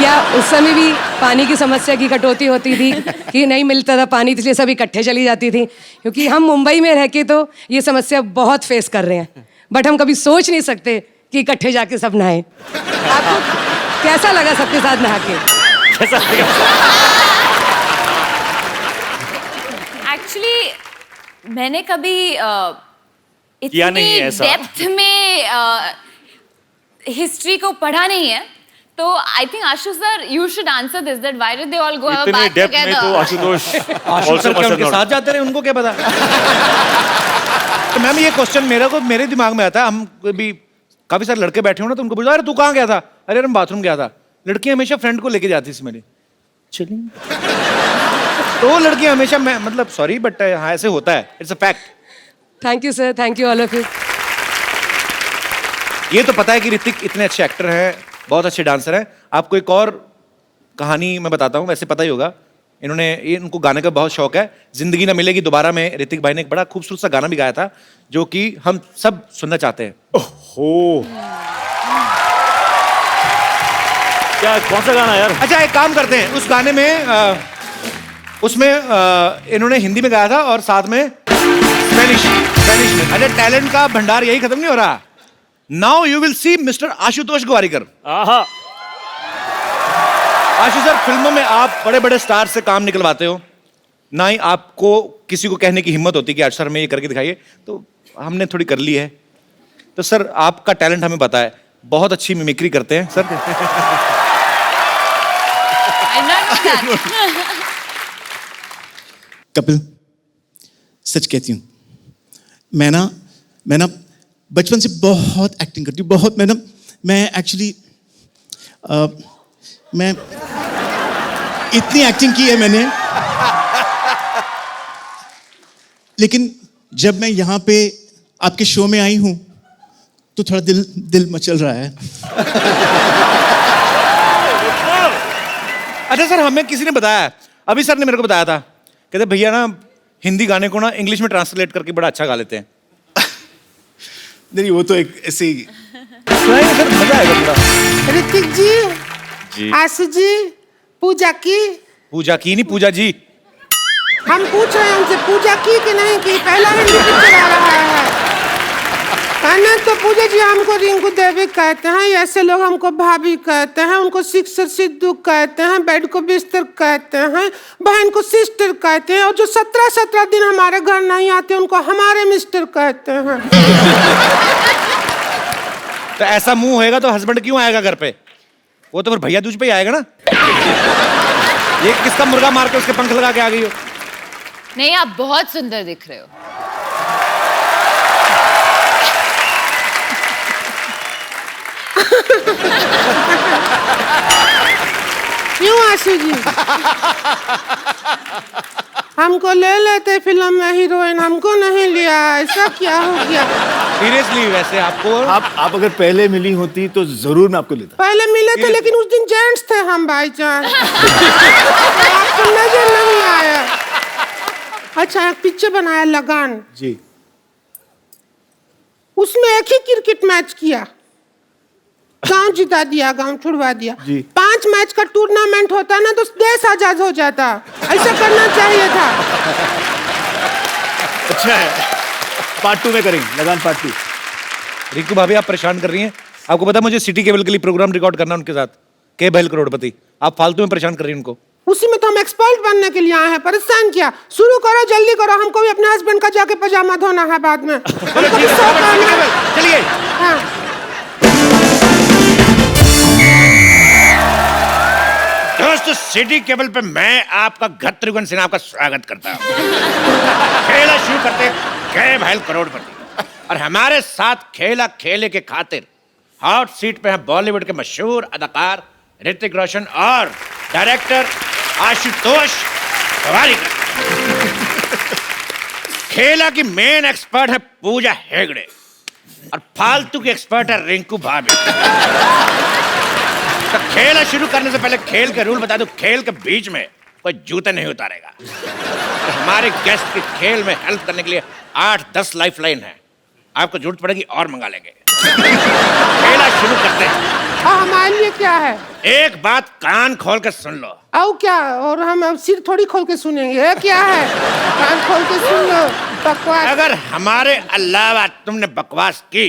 या उस समय भी पानी की समस्या की कटौती होती थी कि नहीं मिलता था पानी, इसलिए सब इकट्ठे चली जाती थी? क्योंकि हम मुंबई में रह के तो ये समस्या बहुत फेस कर रहे हैं, बट हम कभी सोच नहीं सकते कि इकट्ठे जाके सब नहाएं। आपको कैसा लगा सबके साथ नहा के? कैसा लगा? एक्चुअली मैंने कभी किया नहीं इतनी ऐसा। डेप्थ में हिस्ट्री को पढ़ा नहीं है, तो I think Ashu sir you should answer this, that why did they all go have a इतने बाथ डेप्थ में तो टुगेदर? आशुतोष आशु also सर क्या must उनके have साथ not- जाते रहे, उनको क्या पता। तो मैम ये क्वेश्चन मेरे दिमाग में आता है, हम भी काफी सारे लड़के बैठे हो ना, तो उनको पूछा अरे तू कहाँ गया था, अरे मैं बाथरूम गया था। लड़कियां हमेशा फ्रेंड को लेके जाती इसमें, चलिए तो लड़कियां हमेशा, मैं मतलब सॉरी बट हाँ ऐसे होता है, it's a fact. Thank you sir, thank you all of you. ये तो पता है कि ऋतिक इतने अच्छे एक्टर हैं, बहुत अच्छे डांसर हैं। आपको एक और कहानी मैं बताता हूँ, वैसे पता ही होगा, इनको गाने का बहुत शौक है। जिंदगी ना मिलेगी दोबारा में ऋतिक भाई ने एक बड़ा खूबसूरत सा गाना भी गाया था, जो कि हम सब सुनना चाहते हैं। ओहो, क्या कौन सा गाना यार? अच्छा एक काम करते हैं, उस गाने में उसमें इन्होंने हिंदी में गाया था और साथ में स्पेनिश में। अरे टैलेंट का भंडार यही खत्म नहीं हो रहा। Now you will see mister Ashutosh Gowariker. आहा, आशु सर, फिल्मों में आप बड़े बड़े स्टार से काम निकलवाते हो, ना ही आपको किसी को कहने की हिम्मत होती कि आज सर में ये करके दिखाइए, तो हमने थोड़ी कर ली है। तो सर आपका टैलेंट हमें पता है, बहुत अच्छी मिमिक्री करते हैं सर। कपिल, सच कहती हूँ, मैं ना बचपन से बहुत एक्टिंग करती हूँ, बहुत। मैं एक्चुअली मैं इतनी एक्टिंग की है मैंने, लेकिन जब मैं यहाँ पे आपके शो में आई हूँ तो थोड़ा दिल मचल रहा है। अच्छा सर, हमें किसी ने बताया, अभी सर ने मेरे को बताया था, कहते भैया ना हिंदी गाने को ना इंग्लिश में ट्रांसलेट करके बड़ा अच्छा गा लेते हैं। नहीं, वो तो एक ऐसे ही सर मजा आएगा पूरा। ऋतिक जी, आशु जी, पूजा की नहीं पूजा जी, हम पूछ रहे हैं उनसे पूजा की कि नहीं की, पहला हिंदी पिक्चर आ रहा है। कहना तो पूजा जी हमको रिंकू देवी कहते हैं, ऐसे लोग हमको भाभी कहते हैं, उनको सिक्सर सिद्धू कहते हैं, बेड को बिस्तर कहते हैं, बहन को सिस्टर कहते हैं, और जो 17 दिन हमारे घर नहीं आते उनको हमारे मिस्टर कहते हैं। तो ऐसा मुंह होएगा तो हस्बैंड क्यों आएगा घर पे? वो तो फिर भैया दूज पे ही आएगा ना। ये किसका मुर्गा मार के उसके पंख लगा के आ गई हो? नहीं, आप बहुत सुंदर दिख रहे हो। क्यों आशु जी? हमको ले लेते फिल्म में हीरोइन, हमको नहीं लिया, ऐसा क्या हो गया? सीरियसली वैसे आपको आप अगर पहले मिली होती तो जरूर मैं आपको लेता। पहले मिले थे लेकिन उस दिन जेंट्स थे हम भाईजान। आपको नजर नहीं आया। अच्छा एक पिक्चर बनाया लगान जी, उसमें एक ही क्रिकेट मैच किया, गांव जिता दिया, गांव छुड़वा दिया। जी। 5 मैच का टूर्नामेंट होता ना तो देश आजाद हो जाता, ऐसा करना चाहिए था। अच्छा है, पार्ट 2 में करेंगे, लगान पार्ट 2। रिंकू भाभी आप परेशान कर रही हैं। आपको पता है मुझे सिटी केबल के लिए प्रोग्राम रिकॉर्ड करना उनके साथ, के बहल करोड़पति। आप फालतू में परेशान कर रही हैं उनको। उसी में तो हम एक्सपर्ट बनने के लिए आए हैं, परेशान किया। शुरू करो, जल्दी करो, हमको भी अपने हस्बैंड का जाके पजामा धोना है बाद में। हमको भी शौक है। चलिए। हाँ। दोस्तों, सिटी केबल पे मैं आपका घत्रिगुन सिन्हा आपका स्वागत करता हूँ। खेला शुरू करते के बहल करोड़पति, और हमारे साथ खेला खेले के खातिर हॉट सीट पे है बॉलीवुड के मशहूर अदाकार ऋतिक रोशन और डायरेक्टर आशुतोष गोवारिकर। खेला की मेन एक्सपर्ट है पूजा हेगड़े और फालतू की एक्सपर्ट है रिंकू भाभी। तो खेला शुरू करने से पहले खेल के रूल बता दूं, खेल के बीच में कोई जूते नहीं उतारेगा। और हमारे गेस्ट की खेल में हेल्प करने के लिए 8-10 लाइफलाइन है, आपको जरूरत पड़ेगी और मंगा लेंगे। खेला शुरू करते हैं। हाँ, हमारे लिए क्या है? एक बात कान खोल के सुन लो। आओ क्या? और हम अब सिर थोड़ी खोल के सुनेंगे, क्या है? कान खोल के सुन लो। बकवास। अगर हमारे अलावा तुमने बकवास की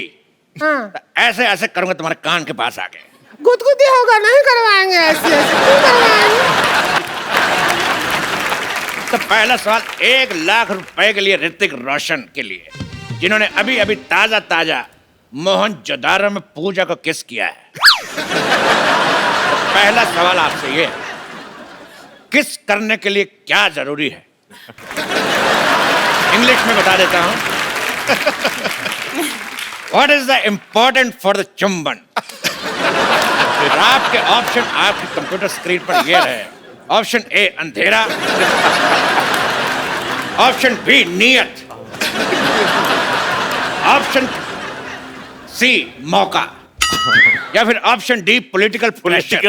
हाँ। तो ऐसे ऐसे करूंगा तुम्हारे कान के पास आके। गुदगुदी होगा, नहीं करवाएंगे ऐसे। क्यों करवाएंगे? तो पहला सवाल 1 लाख रुपए के लिए ऋतिक रोशन के लिए, जिन्होंने अभी अभी ताजा ताजा मोहनजोदारो में पूजा को किस किया है। तो पहला सवाल आपसे ये है, किस करने के लिए क्या जरूरी है? इंग्लिश में बता देता हूं। What is the important for the चुंबन? आपके ऑप्शन आपकी कंप्यूटर स्क्रीन पर ये रहे। ऑप्शन ए अंधेरा, ऑप्शन बी नियत, ऑप्शन सी मौका, या फिर option D political pressure.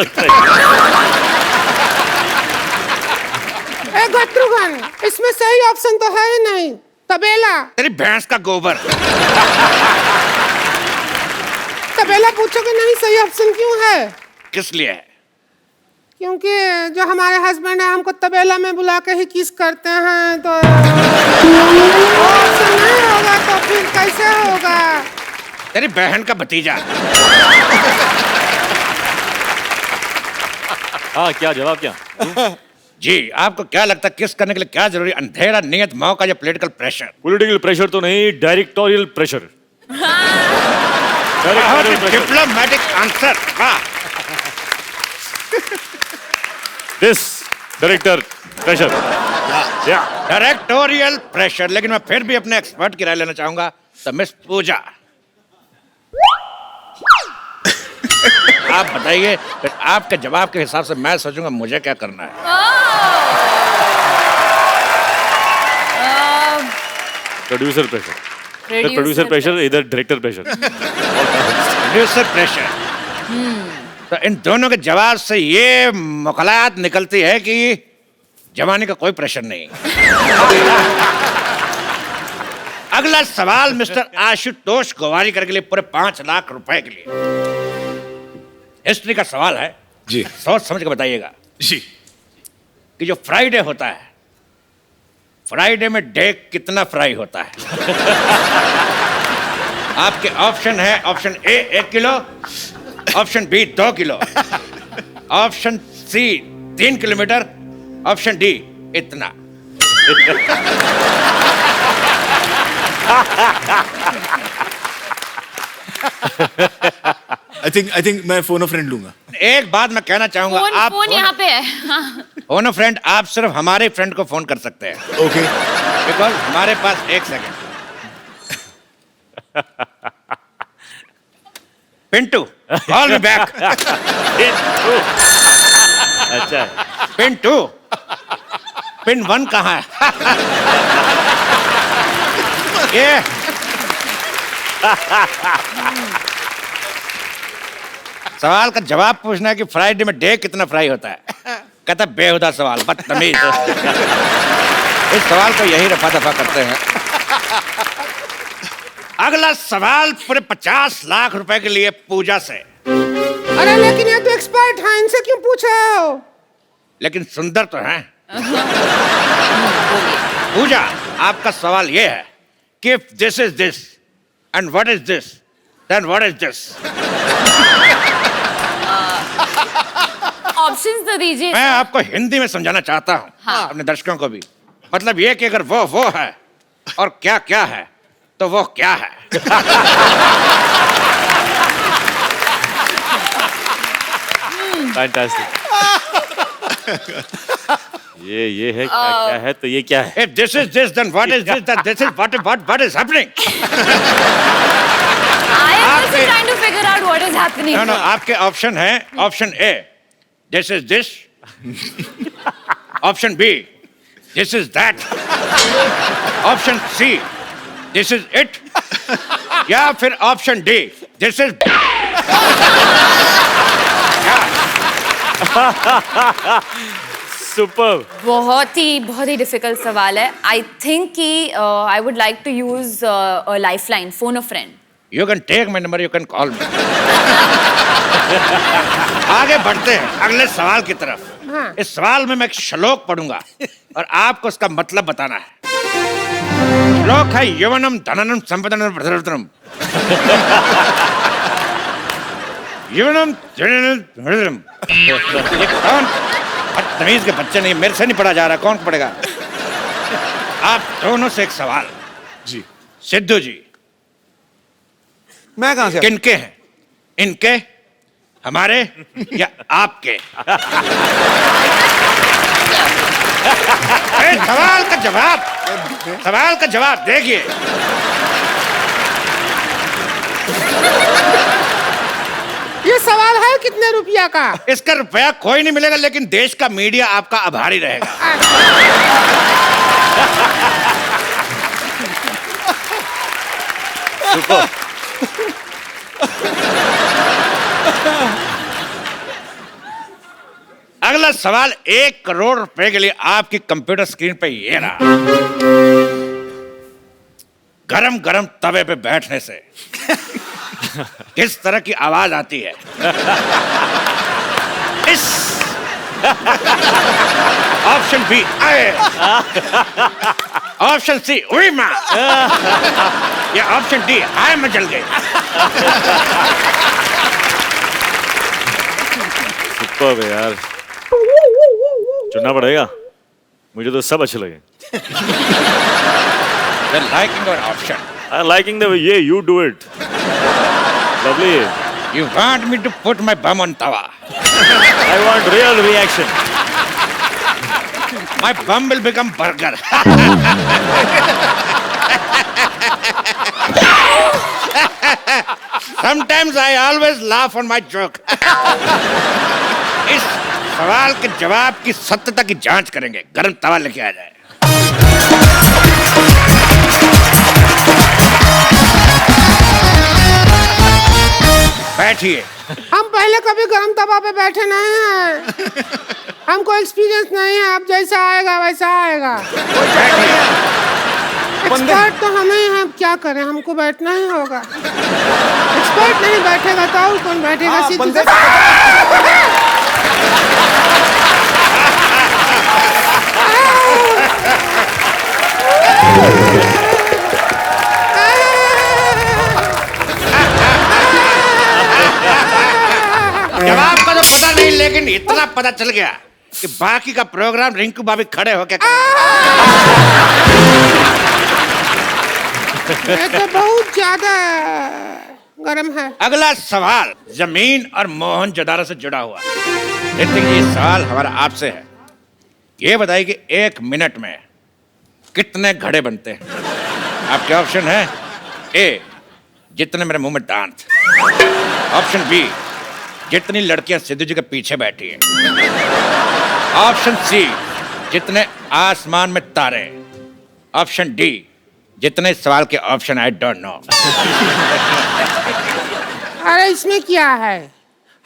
Shatrughan, इसमें सही ऑप्शन तो है ही नहीं। तबेला। तेरी भैंस का गोबर। तबेला पूछोगे नहीं, सही ऑप्शन क्यों है? किस लिए है? क्योंकि जो हमारे हस्बैंड है हमको तबेला में बुला के ही किस करते हैं, तो ऑप्शन नहीं होगा तो फिर कैसे होगा? तेरी बहन का भतीजा। हाँ, क्या जवाब क्या? जी, आपको क्या लगता है किस करने के लिए क्या जरूरी? अंधेरा, नियत, मौका या पॉलिटिकल प्रेशर? पॉलिटिकल प्रेशर तो नहीं, directorial pressure. Diplomatic answer. This director pressure, directorial pressure. लेकिन मैं फिर भी अपने एक्सपर्ट की राय लेना चाहूंगा। तो मिस पूजा, आप बताइए, फिर आपके जवाब के हिसाब से मैं सोचूंगा मुझे क्या करना है। प्रोड्यूसर प्रेशर, प्रोड्यूसर प्रेशर, इधर डायरेक्टर प्रेशर। Producer pressure. तो इन दोनों के जवाब से ये मुखलात निकलती है कि जवानी का कोई प्रेशर नहीं। अगला सवाल मिस्टर आशुतोष गोवारीकर के लिए, पूरे 5 लाख रुपए के लिए। हिस्ट्री का सवाल है जी, सोच समझ के बताइएगा जी। कि जो फ्राइडे होता है, फ्राइडे में डे कितना फ्राई होता है? आपके ऑप्शन है, option A 1 kilo, option B 2 kilo, option C 3 kilometre, option D इतना। आई थिंक मैं फोन ऑफ फ्रेंड लूंगा। एक बात मैं कहना चाहूंगा, आप फोन यहाँ पे है। फोन फ्रेंड आप सिर्फ हमारे फ्रेंड को फोन कर सकते हैं। ओके। बिकॉज हमारे पास 1 second. Pintu, call me back. अच्छा, पिंटू, पिन 1 कहाँ है? ये सवाल का जवाब पूछना है कि फ्राइडे में डे कितना फ्राई होता है। कहता बेहुदा सवाल, बदतमीज। इस सवाल को यही रफा दफा करते हैं। अगला सवाल पूरे 50 लाख रुपए के लिए पूजा से। अरे लेकिन ये तो एक्सपर्ट है, इनसे क्यों पूछ रहे हो? लेकिन सुंदर तो हैं। पूजा, आपका सवाल ये है कि if this is this and what is this, then what is this? Options तो दीजिए। मैं आपको हिंदी में समझाना चाहता हूँ, हाँ। अपने दर्शकों को भी। मतलब ये कि अगर वो है और क्या क्या है, तो वो क्या है? फैंटास्टिक। ये है क्या है, तो ये क्या है? If this is this, then what is this? Then this is what is happening? I am also trying to figure out what is happening. No, आपके ऑप्शन है, option A this is this, option B this is that, option C this is it, या फिर option D this is। Super. बहुत ही difficult सवाल है। I think कि I would like to use lifeline, phone a friend. You can take my number, you can call me. आगे बढ़ते हैं अगले सवाल की तरफ। हाँ। इस सवाल में मैं एक श्लोक पढ़ूंगा और आपको उसका मतलब बताना है। श्लोक है यवनम धननम संपदनम प्रधनम। यवनम धननम प्रधनम। ये कौन बदतमीज के बच्चे? नहीं, मेरे से नहीं पढ़ा जा रहा, कौन पढ़ेगा? आप दोनों से एक सवाल। जी। सिद्धू जी, मैं कहां से? किनके हैं? इनके, हमारे या आपके? सवाल का जवाब देखिए। ये सवाल है कितने रुपया का? इसका रुपया कोई नहीं मिलेगा, लेकिन देश का मीडिया आपका आभारी रहेगा। अगला सवाल 1 करोड़ रुपए के लिए आपकी कंप्यूटर स्क्रीन पे ये रहा। गरम गरम तवे पे बैठने से किस तरह की आवाज आती है? इस ऑप्शन बी आए, ऑप्शन सी उई मां, या ऑप्शन डी हाय मैं जल गई। सुपर है यार, चुनना पड़ेगा। मुझे तो सब अच्छे लगे। They're liking our option. I'm liking the way you do it. Lovely. You want me to put my bum on tawa? I want real reaction. My bum will become burger. Sometimes I always laugh on my joke. इस सवाल के जवाब की सत्यता की जांच करेंगे। गरम तवा लेके आ जाए। बैठिए। हम पहले कभी गरम तवा पे बैठे नहीं हैं। हमको एक्सपीरियंस नहीं है। अब जैसा आएगा वैसा आएगा। एक्सपर्ट तो हम ही हैं, अब क्या करें, हमको बैठना ही होगा। एक्सपर्ट नहीं बैठेगा तो और कौन बैठेगा? जवाब का तो पता नहीं, लेकिन इतना पता चल गया कि बाकी का प्रोग्राम रिंकू भाभी खड़े होके ये तो बहुत ज्यादा गरम है। अगला सवाल जमीन और मोहनजोदारो से जुड़ा हुआ। ऋतिक जी, सवाल हमारा आपसे है। ये बताइए कि 1 मिनट में कितने घड़े बनते हैं? आपके ऑप्शन है ए, जितने मेरे मुंह में दांत। ऑप्शन बी, जितनी लड़कियां सिद्धू जी के पीछे बैठी हैं। ऑप्शन सी, जितने आसमान में तारे। ऑप्शन डी, जितने सवाल के ऑप्शन आई डोंट नो। अरे इसमें क्या है?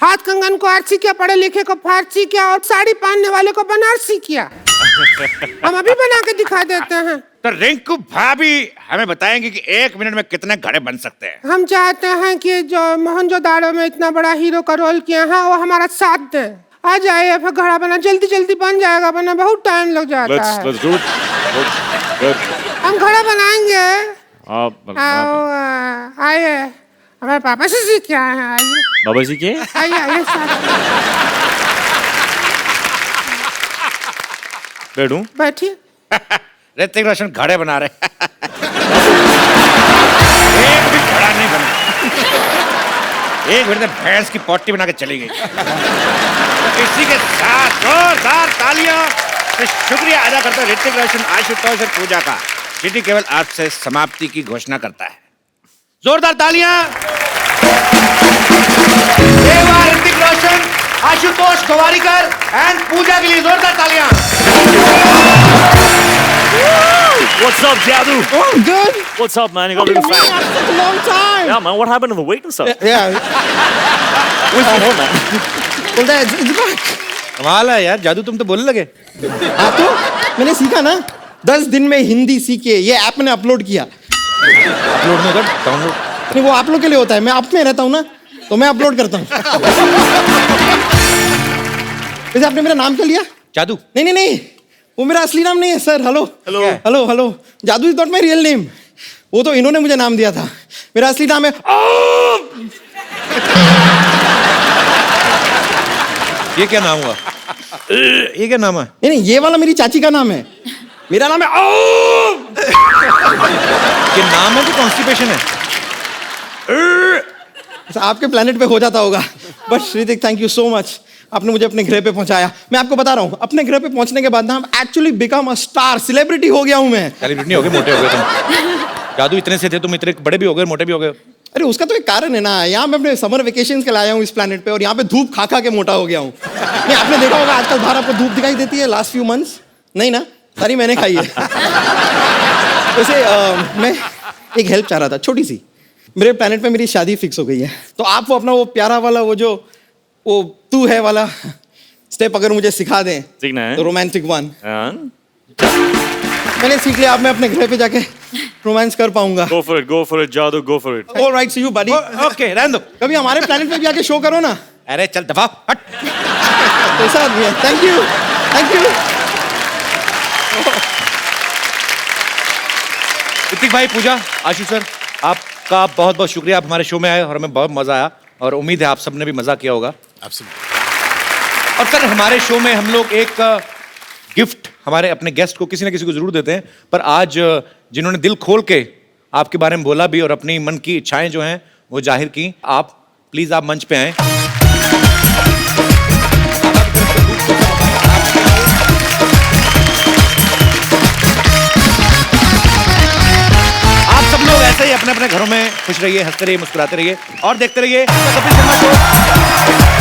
हाथ कंगन को आरसी किया, पढ़े लिखे को फारसी किया और साड़ी पहनने वाले को बनारसी किया। हम अभी बना के दिखा देते हैं। तो रिंकू भाभी हमें बताएंगे कि 1 मिनट में कितने घड़े बन सकते हैं। हम चाहते हैं कि जो मोहनजोदारो में इतना बड़ा हीरो का रोल किया है वो हमारा साथ दे। आ जाइए, फिर घड़ा बना जल्दी जल्दी बन जाएगा, वरना बहुत टाइम लग जाता है। Let's do it. हम घड़ा बनाएंगे। आइए, हमारे पापा से सीख के आए हैं। आइए बाबा जी के, आइए आइए बैठूं? बैठिए। ऋतिक रोशन घड़े बना रहे। एक भी घड़ा नहीं बना। एक मिनट में भैंस की पोटी बना के चली गई। इसी के साथ जोरदार तालियां से शुक्रिया अदा करता है ऋतिक रोशन, आशुतोष और पूजा का। सिटी केवल आपसे समाप्ति की घोषणा करता है। जोरदार तालियां ऋतिक रोशन, आशुतोष गोवारीकर एंड पूजा के लिए। जोरदार तालियां। What's up, Jadu? Oh, good. What's up, man? You got a little fat. After such a long time. Yeah, man. What happened to the weight and stuff? Yeah. Where's the hole, man? Well, it's back. कमाल है यार, जादू तुम तो बोलने लगे। हाँ तो मैंने सीखा ना, 10 दिन में हिंदी सीखे। ये ऐप मैंने अपलोड किया। अपलोड नहीं कर, डाउनलोड। नहीं, वो आप लोग के लिए होता है। मैं आप में रहता हूँ ना, तो मैं अपलोड करता हूँ। वैसे आपने मेरा नाम क्या लिया? जादू। नहीं नहीं नहीं, वो मेरा असली नाम नहीं है sir. Hello hello hello hello, Jadoo is not my real name. वो तो इन्होंने मुझे नाम दिया था। मेरा असली नाम है ये क्या नाम हुआ? ये क्या नाम है? नहीं, ये वाला मेरी चाची का नाम है। मेरा नाम है ये नाम है कि कॉन्स्टिपेशन है? आपके प्लेनेट पे हो जाता होगा, but Hrithik thank you so much, आपने मुझे अपने ग्रह पे पहुंचाया। मैं आपको बता रहा हूँ, अपने ग्रह पे पहुंचने के बाद ना actually become a star, celebrity हो गया हूँ मैं। सेलिब्रिटी हो गए, मोटे हो गए तुम। जादू इतने से थे तुम, इतने बड़े भी हो गए, मोटे भी हो गए। अरे उसका तो एक कारण है ना, यहाँ मैं अपने समर वेकेशन के लाया हूँ इस प्लेनेट पे, और यहाँ पे धूप खा खा के मोटा हो गया हूँ। नहीं आपने देखा होगा आजकल बाहर आपको धूप दिखाई देती है लास्ट फ्यू मंथ्स? नहीं ना, सारी मैंने खाई है। वैसे मैं एक हेल्प चाह रहा था, छोटी सी। मेरे प्लेनेट पे मेरी शादी फिक्स हो गई है, तो आप वो अपना वो प्यारा वाला वो तू है वाला स्टेप अगर मुझे सिखा दें, सीखना है तो रोमांटिक वन। हाँ। मैंने सीख लिया, अब मैं अपने घर पे जाके रोमांस कर पाऊंगा। Go for it, जादू, go for it. All right, see you, buddy. Okay, रहने दो। कभी हमारे प्लेनेट पे भी आके शो करो ना। अरे चल दफा हट। कैसा आदमी है? Thank you, thank you. Hrithik भाई, पूजा, आशीष सर, आपका बहुत बहुत शुक्रिया, आप हमारे शो में आए और हमें बहुत मजा आया, और उम्मीद है आप सबने भी मजा किया होगा। और सर, हमारे शो में हम लोग एक गिफ्ट हमारे अपने गेस्ट को किसी न किसी को जरूर देते हैं, पर आज जिन्होंने दिल खोल के आपके बारे में बोला भी और अपनी मन की इच्छाएं जो हैं वो जाहिर की, आप प्लीज आप मंच पे आए। आप सब लोग ऐसे ही अपने अपने घरों में खुश रहिए, हंसते रहिए, मुस्कुराते रहिए और देखते रहिए कपिल शर्मा शो।